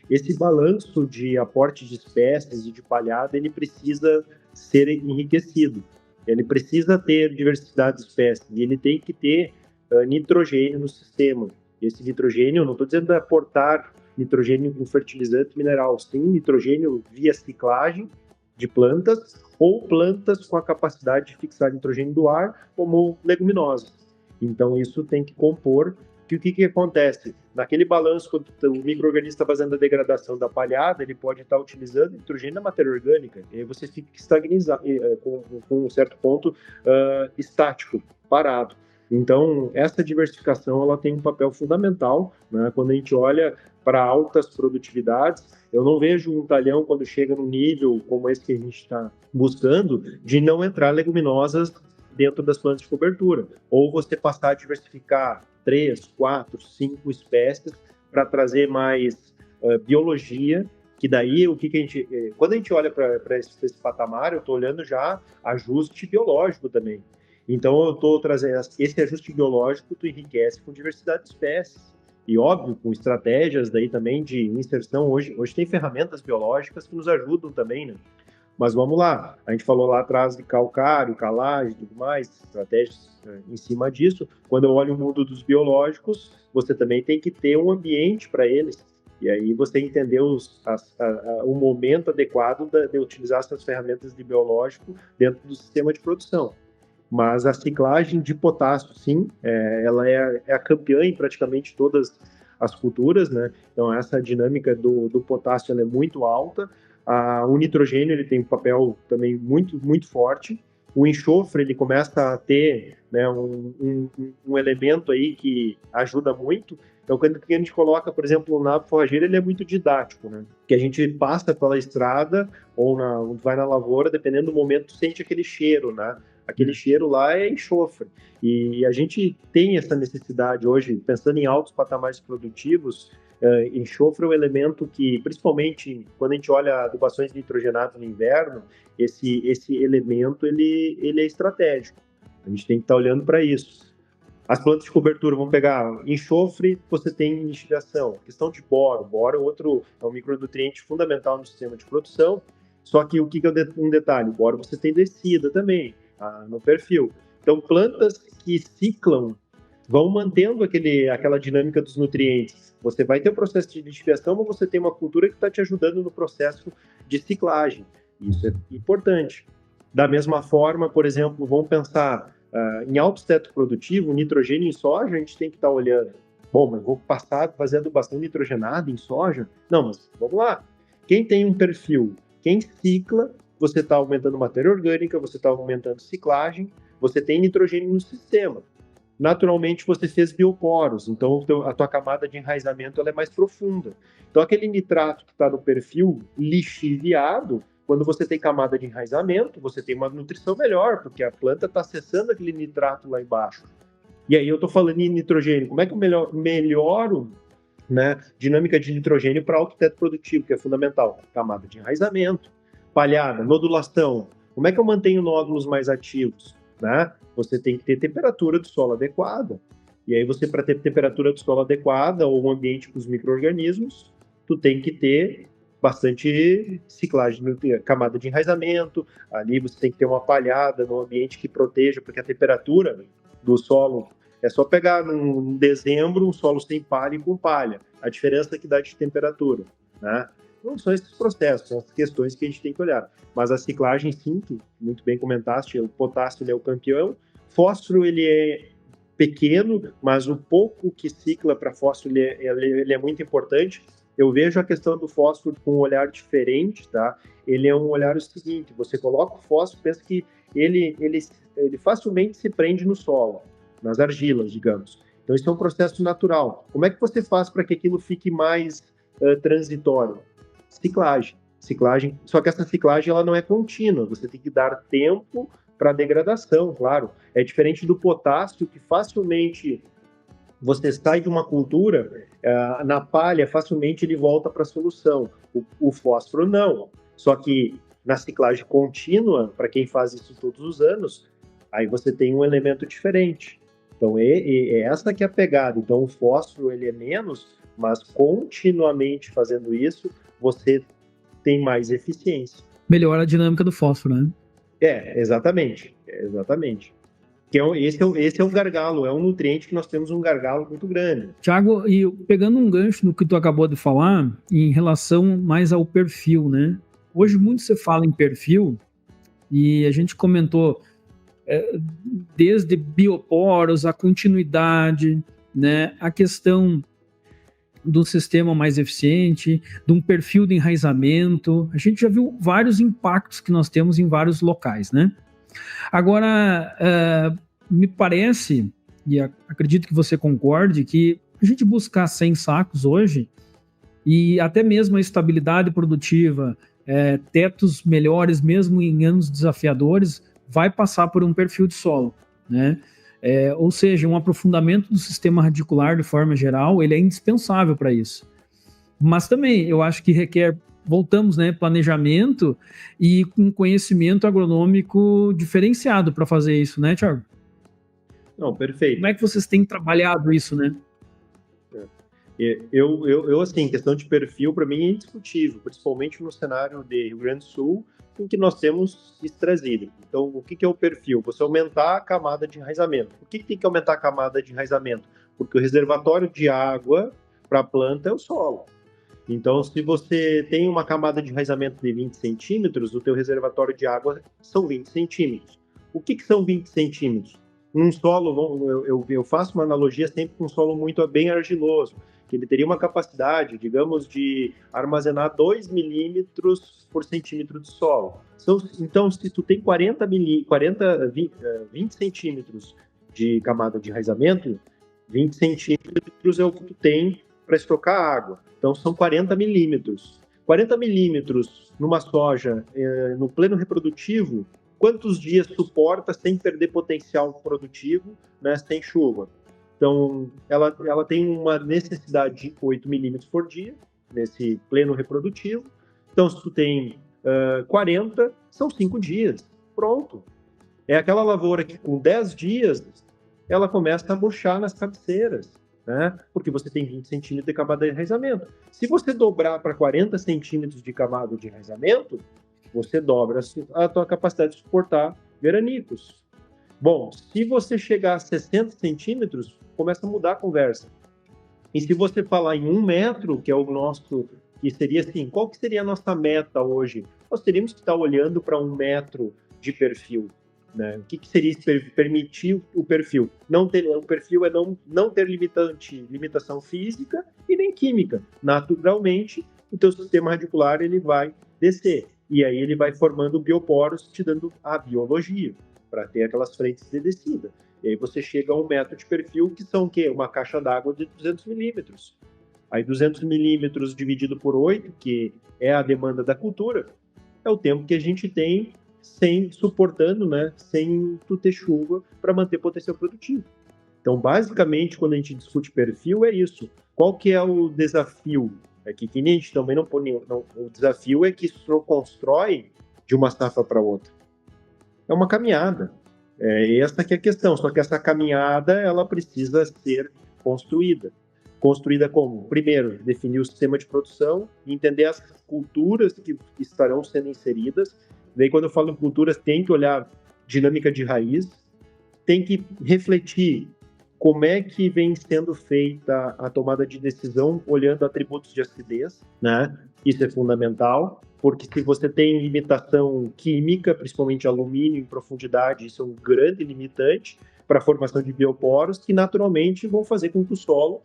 Esse balanço de aporte de espécies e de palhada, ele precisa ser enriquecido. Ele precisa ter diversidade de espécies e ele tem que ter nitrogênio no sistema. Esse nitrogênio, eu não estou dizendo aportar nitrogênio em fertilizante mineral, sim nitrogênio via ciclagem de plantas ou plantas com a capacidade de fixar nitrogênio do ar, como leguminosas. Então, isso tem que compor. O que acontece? Naquele balanço, quando o micro-organismo está fazendo a degradação da palhada, ele pode estar utilizando nitrogênio na matéria orgânica, e aí você fica estagnizado, com um certo ponto estático, parado. Então, essa diversificação ela tem um papel fundamental, né? Quando a gente olha para altas produtividades. Eu não vejo um talhão, quando chega num nível como esse que a gente está buscando, de não entrar leguminosas dentro das plantas de cobertura. Ou você passar a diversificar 3, 4, 5 espécies para trazer mais biologia, que daí o que a gente... Quando a gente olha para esse patamar, eu estou olhando já ajuste biológico também. Então eu estou trazendo esse ajuste biológico, tu enriquece com diversidade de espécies. E óbvio, com estratégias daí também de inserção. Hoje tem ferramentas biológicas que nos ajudam também, né? Mas vamos lá, a gente falou lá atrás de calcário, calagem e tudo mais, estratégias em cima disso. Quando eu olho o mundo dos biológicos, você também tem que ter um ambiente para eles. E aí você entender o momento adequado de utilizar essas ferramentas de biológico dentro do sistema de produção. Mas a ciclagem de potássio, sim, ela é a campeã em praticamente todas as culturas, né? Então essa dinâmica do potássio ela é muito alta. O nitrogênio ele tem um papel também muito, muito forte. O enxofre ele começa a ter, né, um elemento aí que ajuda muito. Então, quando a gente coloca, por exemplo, o nabo forrageiro, ele é muito didático, né? Que a gente passa pela estrada ou vai na lavoura, dependendo do momento, sente aquele cheiro, né? Aquele cheiro lá é enxofre. E a gente tem essa necessidade hoje, pensando em altos patamares produtivos, enxofre é um elemento que, principalmente quando a gente olha adubações de nitrogenato no inverno, esse elemento ele é estratégico. A gente tem que estar olhando para isso. As plantas de cobertura, vamos pegar enxofre, você tem inistigação. Questão de boro. Boro é um micronutriente fundamental no sistema de produção. Só que o que é um detalhe? O boro você tem descida também, no perfil. Então, plantas que ciclam vão mantendo aquela dinâmica dos nutrientes. Você vai ter o processo de lixiviação, mas você tem uma cultura que está te ajudando no processo de ciclagem. Isso é importante. Da mesma forma, por exemplo, vamos pensar em alto teto produtivo, nitrogênio em soja, a gente tem que estar olhando. Bom, mas vou fazer adubação nitrogenada em soja? Não, mas vamos lá. Quem tem um perfil, quem cicla, você está aumentando matéria orgânica, você está aumentando ciclagem, você tem nitrogênio no sistema. Naturalmente, você fez bioporos, então a tua camada de enraizamento ela é mais profunda. Então, aquele nitrato que está no perfil lixiviado, quando você tem camada de enraizamento, você tem uma nutrição melhor, porque a planta está acessando aquele nitrato lá embaixo. E aí eu estou falando em nitrogênio. Como é que eu melhoro, né, dinâmica de nitrogênio para alto teto produtivo, que é fundamental? Camada de enraizamento, palhada, nodulação. Como é que eu mantenho nódulos mais ativos? Né? Você tem que ter temperatura do solo adequada. E aí você, para ter temperatura do solo adequada ou um ambiente para os micro-organismos, tu tem que ter bastante ciclagem, camada de enraizamento. Ali você tem que ter uma palhada no ambiente que proteja, porque a temperatura do solo é só pegar num dezembro um solo sem palha e com palha. A diferença que dá de temperatura, né? Não são esses processos, são as questões que a gente tem que olhar. Mas a ciclagem, sim, tu muito bem comentaste, o potássio ele é o campeão. Fósforo, ele é pequeno, mas o pouco que cicla para fósforo, ele é muito importante. Eu vejo a questão do fósforo com um olhar diferente, tá? Ele é um olhar o seguinte, você coloca o fósforo, pensa que ele facilmente se prende no solo, nas argilas, digamos. Então, isso é um processo natural. Como é que você faz para que aquilo fique mais transitório? Ciclagem. Só que essa ciclagem ela não é contínua, você tem que dar tempo para degradação, claro. É diferente do potássio, que facilmente você sai de uma cultura, na palha, facilmente ele volta para a solução. O fósforo não. Só que na ciclagem contínua, para quem faz isso todos os anos, aí você tem um elemento diferente. Então, é essa que é a pegada. Então, o fósforo ele é menos, mas continuamente fazendo isso, você tem mais eficiência. Melhora a dinâmica do fósforo, né? Exatamente. Esse é um gargalo, é um nutriente que nós temos um gargalo muito grande. Tiago, e pegando um gancho no que tu acabou de falar, em relação mais ao perfil, né? Hoje muito se fala em perfil, e a gente comentou desde bioporos, a continuidade, né? A questão do sistema mais eficiente, de um perfil de enraizamento. A gente já viu vários impactos que nós temos em vários locais, né? Agora, me parece, e acredito que você concorde, que a gente buscar 100 sacos hoje, e até mesmo a estabilidade produtiva, tetos melhores, mesmo em anos desafiadores, vai passar por um perfil de solo, né? Ou seja, um aprofundamento do sistema radicular de forma geral, ele é indispensável para isso. Mas também, eu acho que requer, voltamos, né, planejamento e um conhecimento agronômico diferenciado para fazer isso, né, Thiago? Não, perfeito. Como é que vocês têm trabalhado isso, né? Eu assim, questão de perfil, para mim é indiscutível, principalmente no cenário de Rio Grande do Sul, em que nós temos estresse hídrico. Então, o que é o perfil? Você aumentar a camada de enraizamento. Por que tem que aumentar a camada de enraizamento? Porque o reservatório de água para a planta é o solo. Então, se você tem uma camada de enraizamento de 20 centímetros, o teu reservatório de água são 20 centímetros. O que são 20 centímetros? Um solo, eu faço uma analogia sempre com um solo muito bem argiloso, que ele teria uma capacidade, digamos, de armazenar 2 milímetros por centímetro de solo. Então, se tu tem 20 centímetros de camada de enraizamento, 20 centímetros é o que tu tem para estocar água. Então, são 40 milímetros. 40 milímetros numa soja, no pleno reprodutivo, quantos dias suporta sem perder potencial produtivo, né, sem chuva? Então, ela tem uma necessidade de 8 milímetros por dia, nesse pleno reprodutivo. Então, se tu tem 40, são 5 dias. Pronto. É aquela lavoura que com 10 dias, ela começa a murchar nas cabeceiras, né? Porque você tem 20 centímetros de camada de enraizamento. Se você dobrar para 40 centímetros de camada de enraizamento, você dobra a tua capacidade de suportar veranicos. Bom, se você chegar a 60 centímetros, começa a mudar a conversa. E se você falar em 1 metro, que é o nosso, que seria assim, qual que seria a nossa meta hoje? Nós teríamos que estar olhando para 1 metro de perfil, né? O que seria permitir o perfil? O perfil é não ter limitação física e nem química. Naturalmente, o teu sistema radicular ele vai descer. E aí ele vai formando bioporos, te dando a biologia, para ter aquelas frentes de descida. E aí você chega a 1 metro de perfil, que são o quê? Uma caixa d'água de 200 milímetros. Aí 200 milímetros dividido por 8, que é a demanda da cultura, é o tempo que a gente tem suportando, né, sem tu ter chuva para manter potencial produtivo. Então, basicamente, quando a gente discute perfil, é isso. Qual que é o desafio? É que a gente também não põe... o desafio é que isso constrói de uma safra para outra. É uma caminhada. Essa que é a questão. Só que essa caminhada, ela precisa ser construída. Construída como? Primeiro, definir o sistema de produção, entender as culturas que estarão sendo inseridas. Daí, quando eu falo em culturas, tem que olhar dinâmica de raiz, tem que refletir como é que vem sendo feita a tomada de decisão olhando atributos de acidez, né? Isso é fundamental, porque se você tem limitação química, principalmente alumínio em profundidade, isso é um grande limitante para a formação de bioporos, que naturalmente vão fazer com que o solo,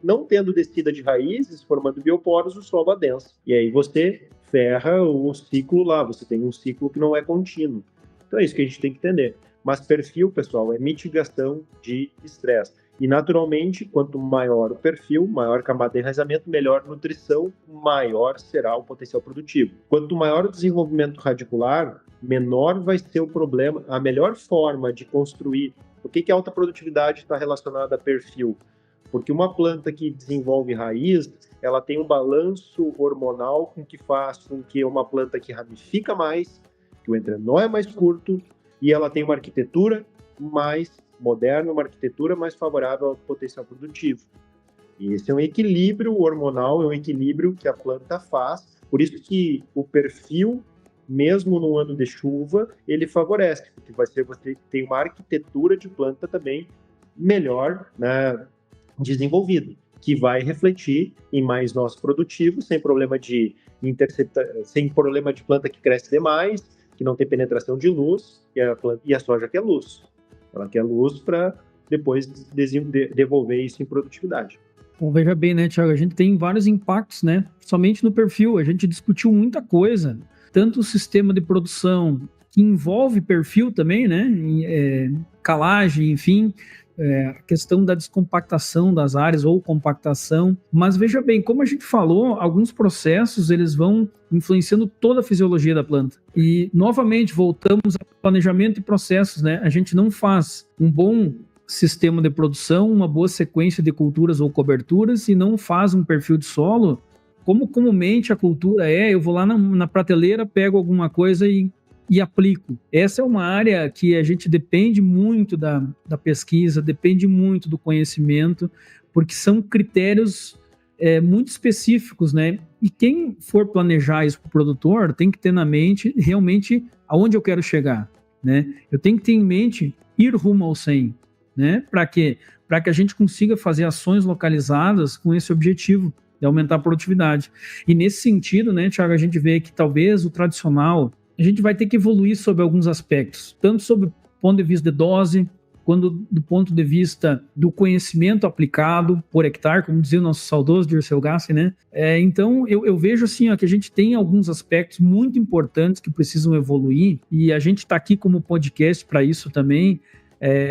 não tendo descida de raízes, formando bioporos, o solo adensa. E aí você ferra o ciclo lá, você tem um ciclo que não é contínuo. Então é isso que a gente tem que entender. Mas perfil, pessoal, é mitigação de estresse. E, naturalmente, quanto maior o perfil, maior a camada de enraizamento, melhor nutrição, maior será o potencial produtivo. Quanto maior o desenvolvimento radicular, menor vai ser o problema. A melhor forma de construir... Por que a alta produtividade está relacionada a perfil? Porque uma planta que desenvolve raiz, ela tem um balanço hormonal que faz com que uma planta que ramifica mais, que o entrenó é mais curto, e ela tem uma arquitetura mais moderna, uma arquitetura mais favorável ao potencial produtivo. E esse é um equilíbrio hormonal, é um equilíbrio que a planta faz, por isso que o perfil, mesmo no ano de chuva, ele favorece, porque você tem uma arquitetura de planta também melhor, né, desenvolvida, que vai refletir em mais nosso produtivo, sem problema de sem problema de planta que cresce demais, que não tem penetração de luz, e a soja quer luz. Ela quer luz para depois devolver isso em produtividade. Bom, veja bem, né, Thiago? A gente tem vários impactos, né? Somente no perfil. A gente discutiu muita coisa. Tanto o sistema de produção, que envolve perfil também, né? Calagem, enfim. A questão da descompactação das áreas ou compactação. Mas veja bem, como a gente falou, alguns processos eles vão influenciando toda a fisiologia da planta. E, novamente, voltamos a planejamento e processos, né? A gente não faz um bom sistema de produção, uma boa sequência de culturas ou coberturas e não faz um perfil de solo, como comumente a cultura eu vou lá na prateleira, pego alguma coisa e aplico. Essa é uma área que a gente depende muito da pesquisa, depende muito do conhecimento, porque são critérios muito específicos, né? E quem for planejar isso para o produtor tem que ter na mente realmente aonde eu quero chegar, né? Eu tenho que ter em mente ir rumo ao 100, né? Para quê? Para que a gente consiga fazer ações localizadas com esse objetivo de aumentar a produtividade. E nesse sentido, né, Thiago, a gente vê que talvez o tradicional, a gente vai ter que evoluir sobre alguns aspectos, tanto sobre o ponto de vista de dose, quanto do ponto de vista do conhecimento aplicado por hectare, como dizia o nosso saudoso Dirceu Gassi, né? Então, eu vejo assim, que a gente tem alguns aspectos muito importantes que precisam evoluir, e a gente está aqui como podcast para isso também.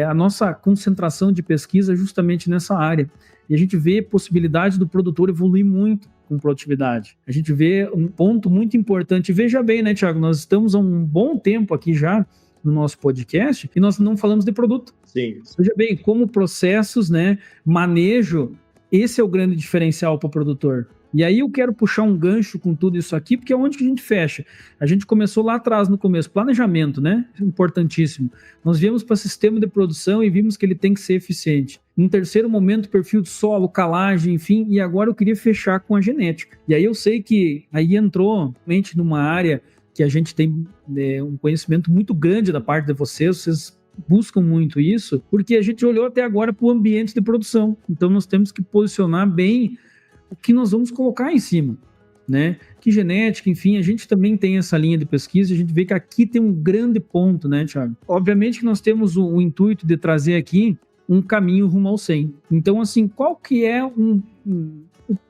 A nossa concentração de pesquisa é justamente nessa área. E a gente vê possibilidades do produtor evoluir muito com produtividade. A gente vê um ponto muito importante. Veja bem, né, Thiago? Nós estamos há um bom tempo aqui já no nosso podcast e nós não falamos de produto. Sim. Veja bem, como processos, né, manejo, esse é o grande diferencial para o produtor. E aí eu quero puxar um gancho com tudo isso aqui, porque é onde que a gente fecha. A gente começou lá atrás, no começo, planejamento, né? Importantíssimo. Nós viemos para sistema de produção e vimos que ele tem que ser eficiente. Num terceiro momento, perfil de solo, calagem, enfim, e agora eu queria fechar com a genética. E aí eu sei que aí entrou mente numa área que a gente tem um conhecimento muito grande da parte de vocês buscam muito isso, porque a gente olhou até agora para o ambiente de produção. Então nós temos que posicionar bem o que nós vamos colocar em cima, né? Que genética, enfim, a gente também tem essa linha de pesquisa, a gente vê que aqui tem um grande ponto, né, Thiago? Obviamente que nós temos o intuito de trazer aqui um caminho rumo ao 100. Então, assim, qual que é o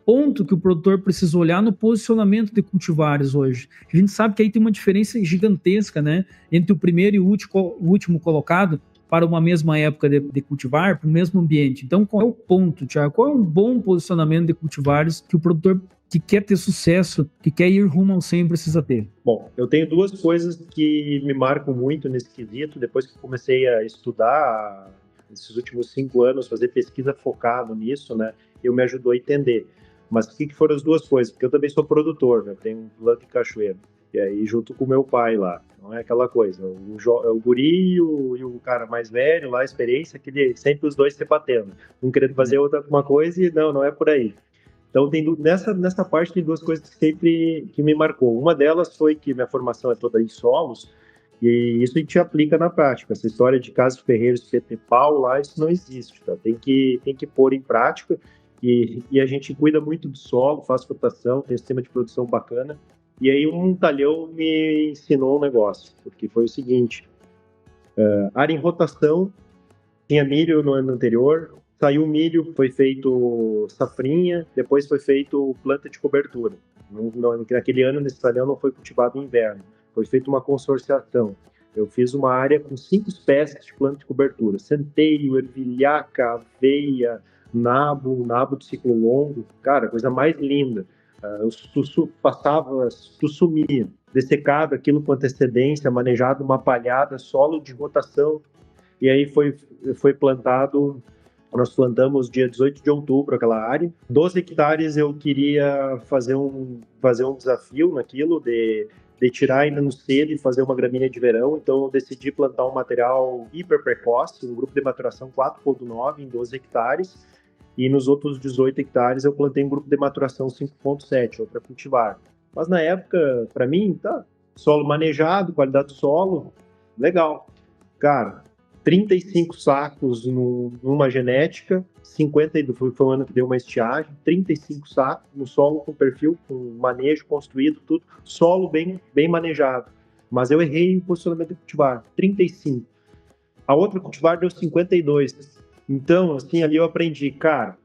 ponto que o produtor precisa olhar no posicionamento de cultivares hoje? A gente sabe que aí tem uma diferença gigantesca, né, entre o primeiro e o último colocado, para uma mesma época de cultivar, para o mesmo ambiente. Então, qual é o ponto, Thiago? Qual é um bom posicionamento de cultivares que o produtor que quer ter sucesso, que quer ir rumo ao 100 precisa ter? Bom, eu tenho duas coisas que me marcam muito nesse quesito, depois que comecei a estudar, nesses últimos 5 anos, fazer pesquisa focado nisso, né, eu me ajudou a entender. Mas o que foram as duas coisas? Porque eu também sou produtor, né, tenho um planta em Cachoeira. E aí, junto com o meu pai lá, não é aquela coisa, o guri e o cara mais velho lá, a experiência, que sempre os dois se batendo, um querendo fazer outra uma coisa e não é por aí. Então, nessa parte tem duas coisas que me marcou. Uma delas foi que minha formação é toda em solos, e isso a gente aplica na prática. Essa história de Casos Ferreiros, PT pau lá, isso não existe, tá? Tem que pôr em prática, e a gente cuida muito do solo, faz rotação, tem um sistema de produção bacana. E aí um talhão me ensinou um negócio, porque foi o seguinte, área em rotação, tinha milho no ano anterior, saiu milho, foi feito safrinha, depois foi feito planta de cobertura. Naquele ano, nesse talhão, não foi cultivado no inverno, foi feita uma consorciação. Eu fiz uma área com 5 espécies de planta de cobertura, centeio, ervilhaca, aveia, nabo de ciclo longo, cara, coisa mais linda. Passava, sumia, dessecado aquilo com antecedência, manejado uma palhada, solo de rotação, e aí foi plantado, nós plantamos dia 18 de outubro aquela área, 12 hectares eu queria fazer um desafio naquilo, de tirar ainda no cedo e fazer uma gramínea de verão, então eu decidi plantar um material hiper precoce, um grupo de maturação 4.9 em 12 hectares, e nos outros 18 hectares eu plantei um grupo de maturação 5.7, outra cultivar. Mas na época, para mim, tá, solo manejado, qualidade do solo, legal. Cara, 35 sacos numa genética, 50, foi um ano que deu uma estiagem, 35 sacos no solo com perfil, com manejo construído, tudo, solo bem manejado. Mas eu errei o posicionamento de cultivar, 35. A outra cultivar deu 52. Então, assim, ali eu aprendi, cara,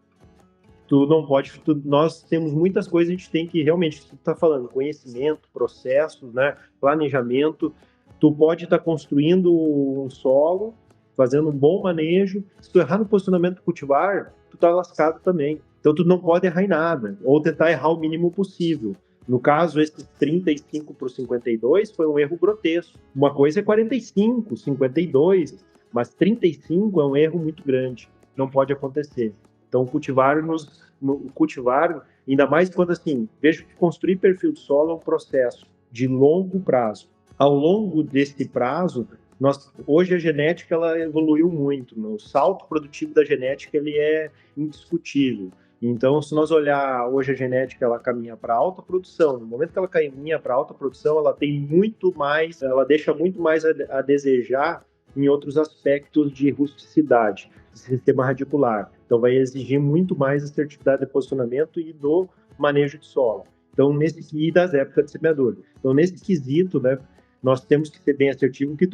tu não pode, nós temos muitas coisas, a gente tem que realmente, tu tá falando, conhecimento, processos, né, planejamento, tu pode estar construindo um solo, fazendo um bom manejo, se tu errar no posicionamento do cultivar, tu tá lascado também. Então, tu não pode errar em nada, ou tentar errar o mínimo possível. No caso, esses 35 para o 52 foi um erro grotesco. Uma coisa é 45, 52, mas 35 é um erro muito grande. Não pode acontecer. Então, cultivar, ainda mais quando assim, vejo que construir perfil de solo é um processo de longo prazo. Ao longo desse prazo, hoje a genética ela evoluiu muito. O salto produtivo da genética ele é indiscutível. Então, se nós olhar hoje a genética, ela caminha para alta produção. No momento que ela caminha para alta produção, ela tem muito mais, ela deixa muito mais a desejar em outros aspectos de rusticidade, de sistema radicular. Então, vai exigir muito mais assertividade de posicionamento e do manejo de solo. Então, e das épocas de semeadura. Então, nesse quesito, né, nós temos que ser bem assertivo, que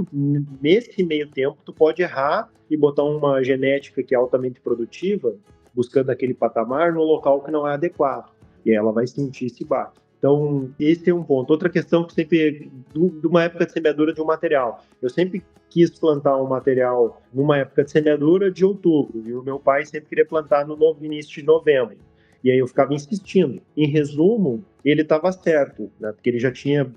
nesse meio tempo, tu pode errar e botar uma genética que é altamente produtiva, buscando aquele patamar no local que não é adequado. E aí ela vai sentir esse baque. Então, esse é um ponto. Outra questão que sempre, de uma época de semeadura de um material. Eu sempre quis plantar um material numa época de semeadura de outubro, e o meu pai sempre queria plantar no início de novembro. E aí eu ficava insistindo. Em resumo, ele estava certo, né? Porque ele já tinha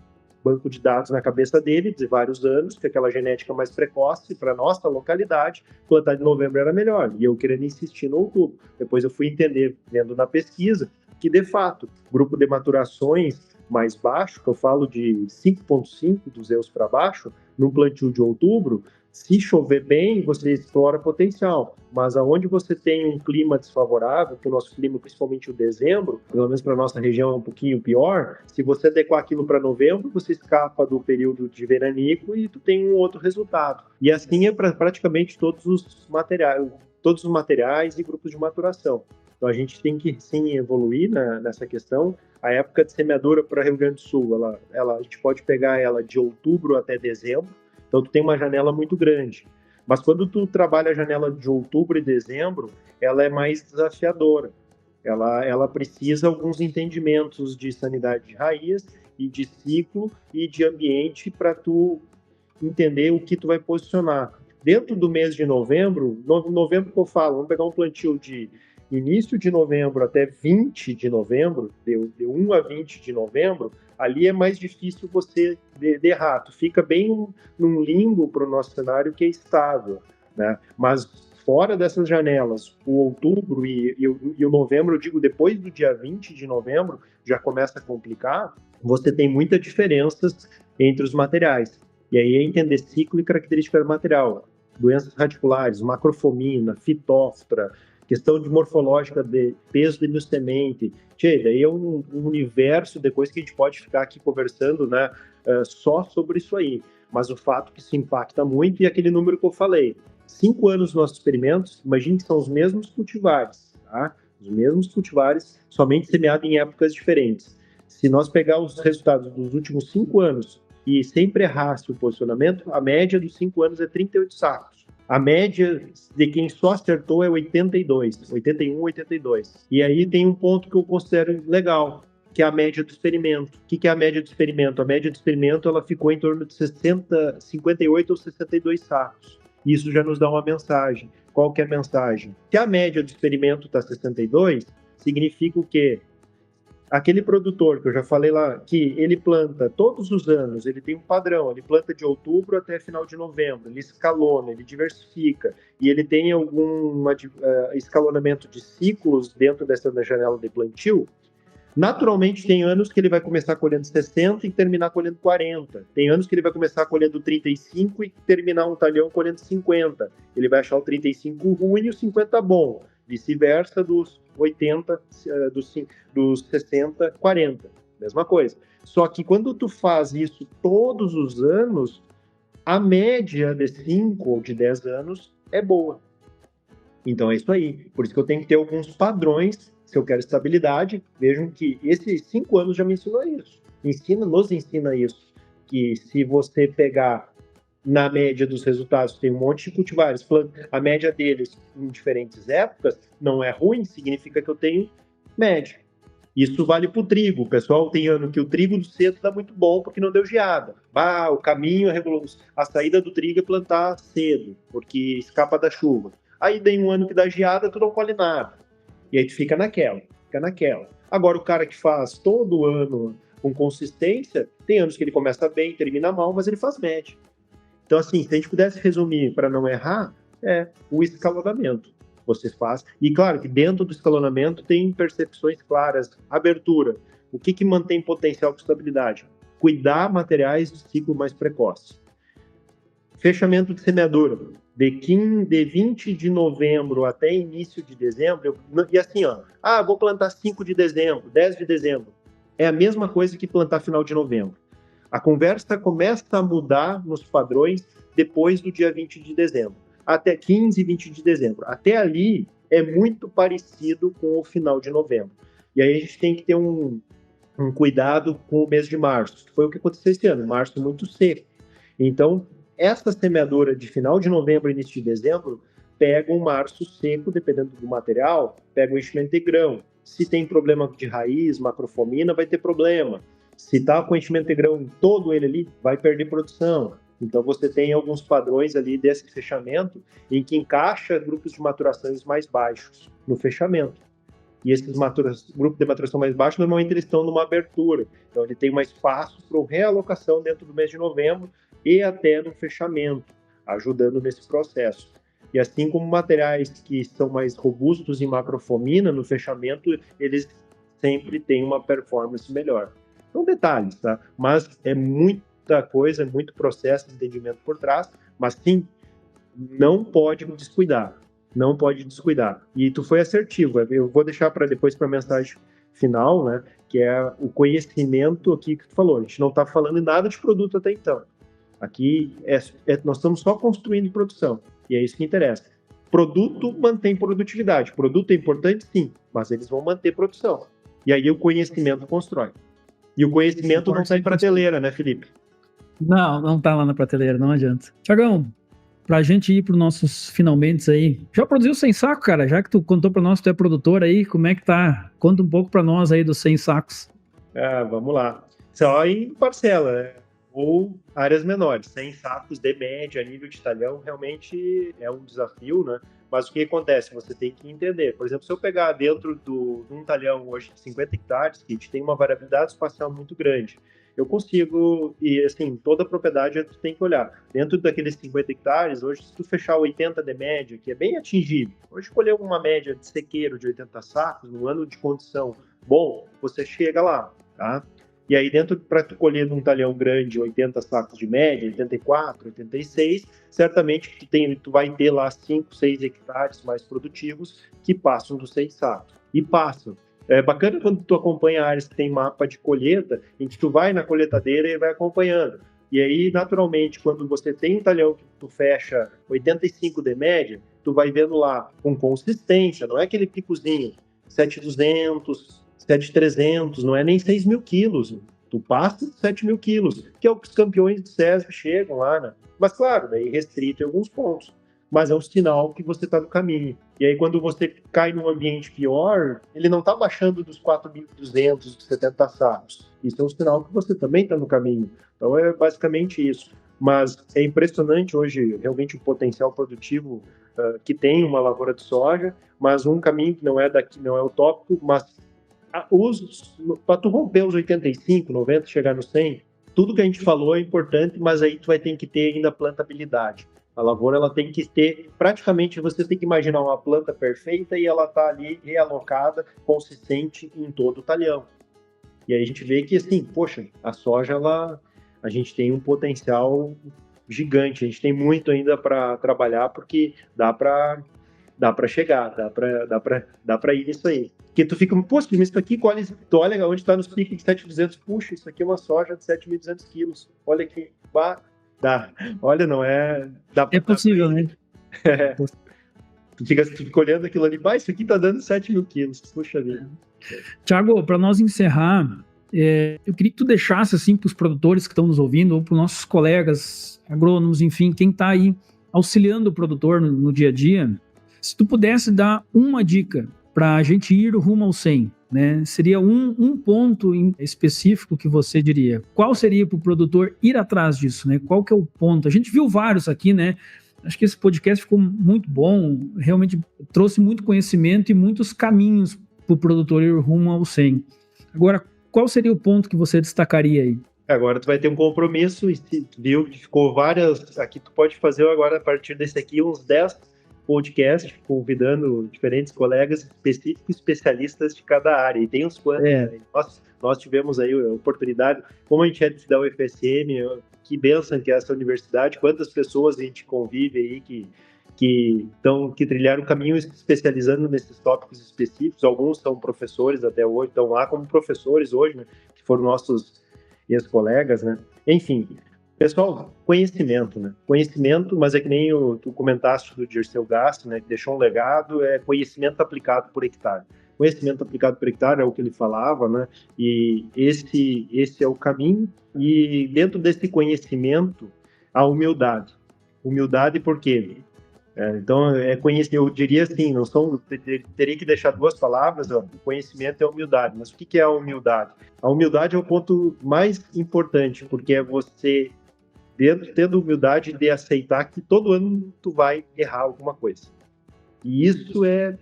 banco de dados na cabeça dele de vários anos, que aquela genética mais precoce para nossa localidade, plantar de novembro era melhor. E eu querendo insistir no outubro. Depois eu fui entender, vendo na pesquisa, que de fato, grupo de maturações mais baixo, que eu falo de 5,5 dos EUs para baixo, num plantio de outubro, se chover bem, você explora potencial. Mas aonde você tem um clima desfavorável, que o nosso clima, principalmente o dezembro, pelo menos para a nossa região é um pouquinho pior, se você adequar aquilo para novembro, você escapa do período de veranico e tu tem um outro resultado. E assim é para praticamente todos os materiais e grupos de maturação. Então a gente tem que sim evoluir nessa questão. A época de semeadura para Rio Grande do Sul, a gente pode pegar ela de outubro até dezembro. Então, tu tem uma janela muito grande. Mas quando tu trabalha a janela de outubro e dezembro, ela é mais desafiadora. Ela precisa alguns entendimentos de sanidade de raiz e de ciclo e de ambiente para tu entender o que tu vai posicionar. Dentro do mês de novembro que eu falo, vamos pegar um plantio de início de novembro até 20 de novembro, de 1 a 20 de novembro, ali é mais difícil você errar. Tu fica bem num limbo para o nosso cenário que é estável, né? Mas fora dessas janelas, o outubro e o novembro, eu digo depois do dia 20 de novembro, já começa a complicar, você tem muitas diferenças entre os materiais. E aí é entender ciclo e característica do material. Doenças radiculares, macrofomina, fitóftora, questão de morfológica de peso de semente. Daí é um universo depois que a gente pode ficar aqui conversando, né, só sobre isso aí. Mas o fato que isso impacta muito e aquele número que eu falei. 5 anos dos nossos experimentos, imagine que são os mesmos cultivares, tá? Os mesmos cultivares, somente semeados em épocas diferentes. Se nós pegar os resultados dos últimos 5 anos e sempre errasse o posicionamento, a média dos 5 anos é 38 sacos. A média de quem só acertou é 82, 81, 82. E aí tem um ponto que eu considero legal, que é a média do experimento. O que é a média do experimento? A média do experimento ela ficou em torno de 58 ou 62 sacos. Isso já nos dá uma mensagem. Qual que é a mensagem? Se a média do experimento está 62, significa o quê? Aquele produtor que eu já falei lá, que ele planta todos os anos, ele tem um padrão, ele planta de outubro até final de novembro, ele escalona, ele diversifica, e ele tem algum escalonamento de ciclos dentro dessa janela de plantio. Naturalmente, tem anos que ele vai começar colhendo 60 e terminar colhendo 40. Tem anos que ele vai começar colhendo 35 e terminar um talhão colhendo 50. Ele vai achar o 35 ruim e o 50 bom. Vice-versa dos 80, dos 60, 40. Mesma coisa. Só que quando tu faz isso todos os anos, a média de 5 ou de 10 anos é boa. Então é isso aí. Por isso que eu tenho que ter alguns padrões. Se eu quero estabilidade, vejam que esses 5 anos já me ensinou isso. Nos ensina isso. Que se você pegar na média dos resultados, tem um monte de cultivares, a média deles em diferentes épocas não é ruim, significa que eu tenho média. Isso vale para o trigo. O pessoal tem ano que o trigo do cedo dá muito bom porque não deu geada. O caminho, a saída do trigo é plantar cedo, porque escapa da chuva. Aí tem um ano que dá geada, tu não colhe nada. E aí tu fica naquela. Agora, o cara que faz todo ano com consistência, tem anos que ele começa bem, termina mal, mas ele faz média. Então, assim, se a gente pudesse resumir para não errar, é o escalonamento. Você faz. E claro que dentro do escalonamento tem percepções claras. Abertura. O que mantém potencial de estabilidade? Cuidar materiais de ciclo mais precoce. Fechamento de semeadura. De 20 de novembro até início de dezembro. E assim, vou plantar 5 de dezembro, 10 de dezembro. É a mesma coisa que plantar final de novembro. A conversa começa a mudar nos padrões depois do dia 20 de dezembro. Até 15, 20 de dezembro. Até ali é muito parecido com o final de novembro. E aí a gente tem que ter um cuidado com o mês de março, que foi o que aconteceu esse ano, março muito seco. Então, essa semeadura de final de novembro e início de dezembro pega um março seco, dependendo do material, pega o enchimento de grão. Se tem problema de raiz, macrofomina, vai ter problema. Se está com enchimento de grão todo ele ali, vai perder produção. Então, você tem alguns padrões ali desse fechamento em que encaixa grupos de maturações mais baixos no fechamento. E esses grupos de maturação mais baixos, normalmente eles estão numa abertura. Então, ele tem mais espaço para realocação dentro do mês de novembro e até no fechamento, ajudando nesse processo. E assim como materiais que são mais robustos em macrofomina, no fechamento, eles sempre têm uma performance melhor. São detalhes, tá? Mas é muita coisa, muito processo de entendimento por trás, mas sim, não pode descuidar. Não pode descuidar. E tu foi assertivo. Eu vou deixar para depois para a mensagem final, né? Que é o conhecimento aqui que tu falou. A gente não está falando em nada de produto até então. Aqui nós estamos só construindo produção. E é isso que interessa. Produto mantém produtividade. Produto é importante, sim, mas eles vão manter produção. E aí o conhecimento constrói. E o conhecimento não está em prateleira, né, Felipe? Não está lá na prateleira, não adianta. Tiagão, pra gente ir para os nossos finalmente aí, já produziu 100 sacos, cara? Já que tu contou para nós que tu é produtor aí, como é que tá? Conta um pouco para nós aí dos 100 sacos. Vamos lá. Só em parcela, né? Ou áreas menores. 100 sacos de média, nível de talhão, realmente é um desafio, né? Mas o que acontece? Você tem que entender. Por exemplo, se eu pegar dentro de um talhão hoje de 50 hectares, que tem uma variabilidade espacial muito grande, eu consigo, e assim, toda a propriedade tu tem que olhar. Dentro daqueles 50 hectares, hoje, se tu fechar 80 de média, que é bem atingível, hoje escolher uma média de sequeiro de 80 sacos, no ano de condição bom, você chega lá, tá? E aí dentro, para tu colher num talhão grande 80 sacos de média, 84, 86, certamente tu vai ter lá 5, 6 hectares mais produtivos que passam dos 6 sacos. E passam. É bacana quando tu acompanha áreas que tem mapa de colheita, em que tu vai na colheitadeira e vai acompanhando. E aí, naturalmente, quando você tem um talhão que tu fecha 85 de média, tu vai vendo lá com consistência, não é aquele picozinho, 7.200, 7.300, não é nem 6.000 quilos. Tu passa 7.000 quilos, que é o que os campeões de SESB chegam lá, né? Mas, claro, daí restrito em alguns pontos. Mas é um sinal que você está no caminho. E aí, quando você cai num ambiente pior, ele não está baixando dos 4.200, dos 70 sacos. Isso é um sinal que você também está no caminho. Então, é basicamente isso. Mas é impressionante hoje, realmente, o potencial produtivo que tem uma lavoura de soja, mas um caminho que não é utópico, mas para tu romper os 85, 90, chegar no 100, tudo que a gente falou é importante, mas aí tu vai ter que ter ainda plantabilidade. A lavoura, ela tem que ter, praticamente, você tem que imaginar uma planta perfeita e ela tá ali realocada, consistente em todo o talhão. E aí a gente vê que, assim, poxa, a soja, a gente tem um potencial gigante, a gente tem muito ainda para trabalhar, porque dá para chegar, dá para ir nisso aí. Porque tu fica, poxa, mas isso aqui, tu olha onde está nos picos de 7.200, puxa, isso aqui é uma soja de 7.200 quilos, olha aqui, dá. Olha, não é... É possível, né? É. Tu fica olhando aquilo ali, isso aqui tá dando 7.000 quilos, puxa vida. Tiago, para nós encerrar, eu queria que tu deixasse assim para os produtores que estão nos ouvindo, ou para os nossos colegas agrônomos, enfim, quem está aí auxiliando o produtor no dia a dia, se tu pudesse dar uma dica para a gente ir rumo ao 100, né? Seria um ponto específico que você diria. Qual seria para o produtor ir atrás disso, né? Qual que é o ponto? A gente viu vários aqui, né? Acho que esse podcast ficou muito bom, realmente trouxe muito conhecimento e muitos caminhos para o produtor ir rumo ao 100. Agora, qual seria o ponto que você destacaria aí? Agora tu vai ter um compromisso, viu? Ficou várias. Aqui tu pode fazer agora, a partir desse aqui, uns 10 podcasts, convidando diferentes colegas específicos, especialistas de cada área. E tem uns quantos. Nós tivemos aí a oportunidade, como a gente é da UFSM, que bênção que é essa universidade, quantas pessoas a gente convive aí que trilharam o caminho especializando nesses tópicos específicos. Alguns são professores até hoje, estão lá como professores hoje, né, que foram nossos ex-colegas, né? Enfim, pessoal, conhecimento, né? Conhecimento, mas é que nem tu comentaste do Dirceu Gasti, né, que deixou um legado, é conhecimento aplicado por hectare. Conhecimento aplicado por hectare é o que ele falava, né? E esse é o caminho. E dentro desse conhecimento, a humildade. Humildade por quê? Então, conhecer, eu diria assim, teria que deixar duas palavras, ó, conhecimento e humildade. Mas o que é a humildade? A humildade é o ponto mais importante, porque é você, tendo humildade de aceitar que todo ano tu vai errar alguma coisa. E isso é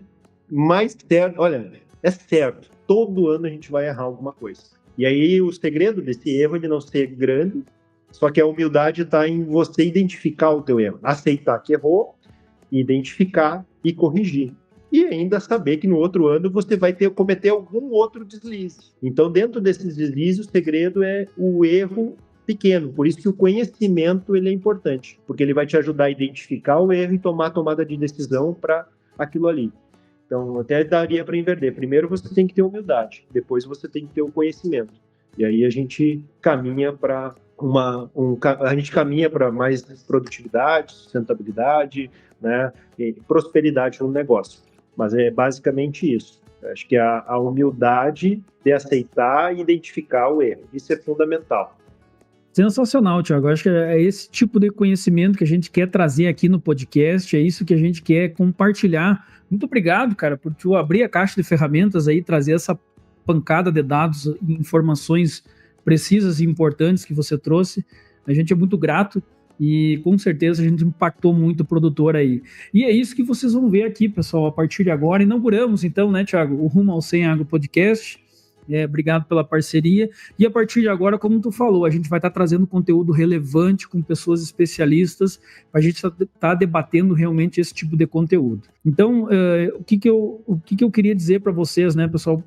mais certo, olha, é certo, todo ano a gente vai errar alguma coisa. E aí o segredo desse erro é de não ser grande, só que a humildade está em você identificar o teu erro, aceitar que errou, identificar e corrigir. E ainda saber que no outro ano você vai cometer algum outro deslize. Então, dentro desses deslizes, o segredo é o erro pequeno. Por isso que o conhecimento ele é importante, porque ele vai te ajudar a identificar o erro e tomar a tomada de decisão para aquilo ali. Então, até daria para inverter. Primeiro você tem que ter humildade, depois você tem que ter o conhecimento. E aí a gente caminha para mais produtividade, sustentabilidade, né, e prosperidade no negócio. Mas é basicamente isso. Acho que a humildade de aceitar e identificar o erro. Isso é fundamental. Sensacional, Thiago. Acho que é esse tipo de conhecimento que a gente quer trazer aqui no podcast, é isso que a gente quer compartilhar. Muito obrigado, cara, por tu abrir a caixa de ferramentas aí, trazer essa pancada de dados e informações precisas e importantes que você trouxe. A gente é muito grato e com certeza a gente impactou muito o produtor aí. E é isso que vocês vão ver aqui, pessoal, a partir de agora. Inauguramos então, né, Thiago, o Rumo ao 100 Agro Podcast. Obrigado pela parceria. E a partir de agora, como tu falou, a gente vai estar trazendo conteúdo relevante com pessoas especialistas para a gente estar debatendo realmente esse tipo de conteúdo. Então, o que eu queria dizer para vocês, né, pessoal,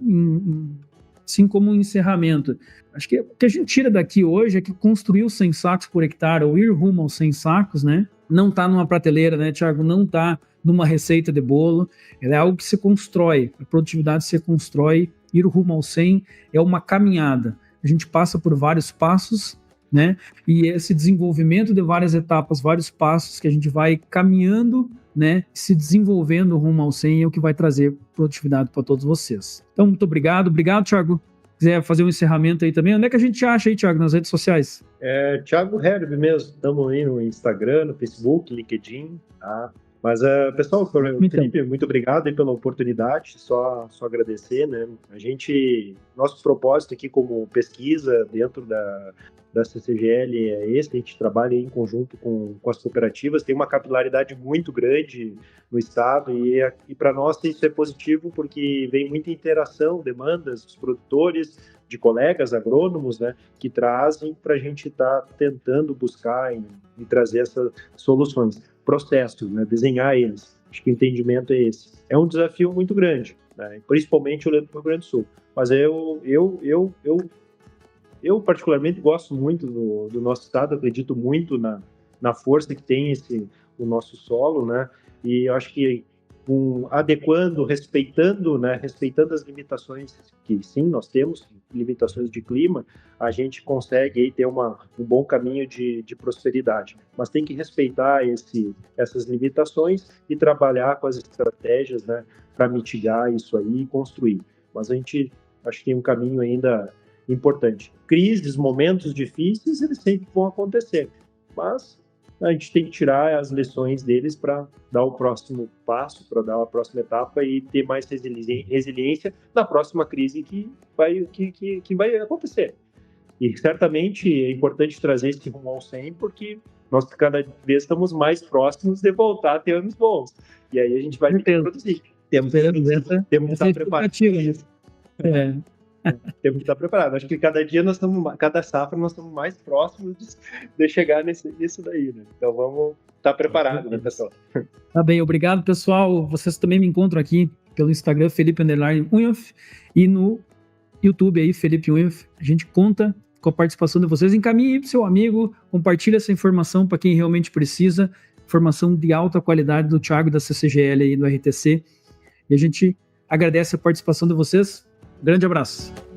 assim como um encerramento, acho que o que a gente tira daqui hoje é que construir os 100 sacos por hectare ou ir rumo aos 100 sacos, né, não está numa prateleira, né, Thiago, não está numa receita de bolo, ela é algo que se constrói, a produtividade se constrói. Ir rumo ao 100 é uma caminhada. A gente passa por vários passos, né? E esse desenvolvimento de várias etapas, vários passos que a gente vai caminhando, né? Se desenvolvendo rumo ao 100 é o que vai trazer produtividade para todos vocês. Então, muito obrigado. Obrigado, Thiago. Quiser fazer um encerramento aí também, onde é que a gente acha aí, Thiago, nas redes sociais? Thiago Herb mesmo. Estamos aí no Instagram, no Facebook, LinkedIn, tá? Mas, pessoal, Felipe, muito obrigado aí pela oportunidade, só agradecer, né? Nosso propósito aqui como pesquisa dentro da CCGL é esse, a gente trabalha em conjunto com as cooperativas, tem uma capilaridade muito grande no estado e para nós isso é positivo porque vem muita interação, demandas dos produtores, de colegas agrônomos, né, que trazem para a gente estar tentando buscar e trazer essas soluções. Processos, né? Desenhar eles. Acho que o entendimento é esse. É um desafio muito grande, né? Principalmente olhando para o Rio Grande do Sul. Mas eu particularmente gosto muito do nosso estado, acredito muito na força que tem o nosso solo, né? E eu acho que adequando, respeitando as limitações que sim, nós temos, limitações de clima, a gente consegue aí ter um bom caminho de prosperidade. Mas tem que respeitar essas limitações e trabalhar com as estratégias, né, para mitigar isso aí e construir. Mas a gente acho que tem um caminho ainda importante. Crises, momentos difíceis, eles sempre vão acontecer, mas a gente tem que tirar as lições deles para dar o próximo passo, para dar a próxima etapa e ter mais resiliência na próxima crise que vai acontecer. E certamente é importante trazer esse rumo ao 100, porque nós cada vez estamos mais próximos de voltar a ter anos bons. E aí a gente vai ter que produzir. Temos que estar preparados. Temos que estar preparados. Acho que cada safra nós estamos mais próximos de chegar nisso daí, né? Então vamos estar preparados, né, pessoal? Tá bem, obrigado, pessoal. Vocês também me encontram aqui pelo Instagram, Felipe_Unhoff, e no YouTube aí, Felipe Unhoff. A gente conta com a participação de vocês. Encaminhe para o seu amigo, compartilhe essa informação para quem realmente precisa. Informação de alta qualidade do Thiago da CCGL e do RTC. E a gente agradece a participação de vocês. Grande abraço.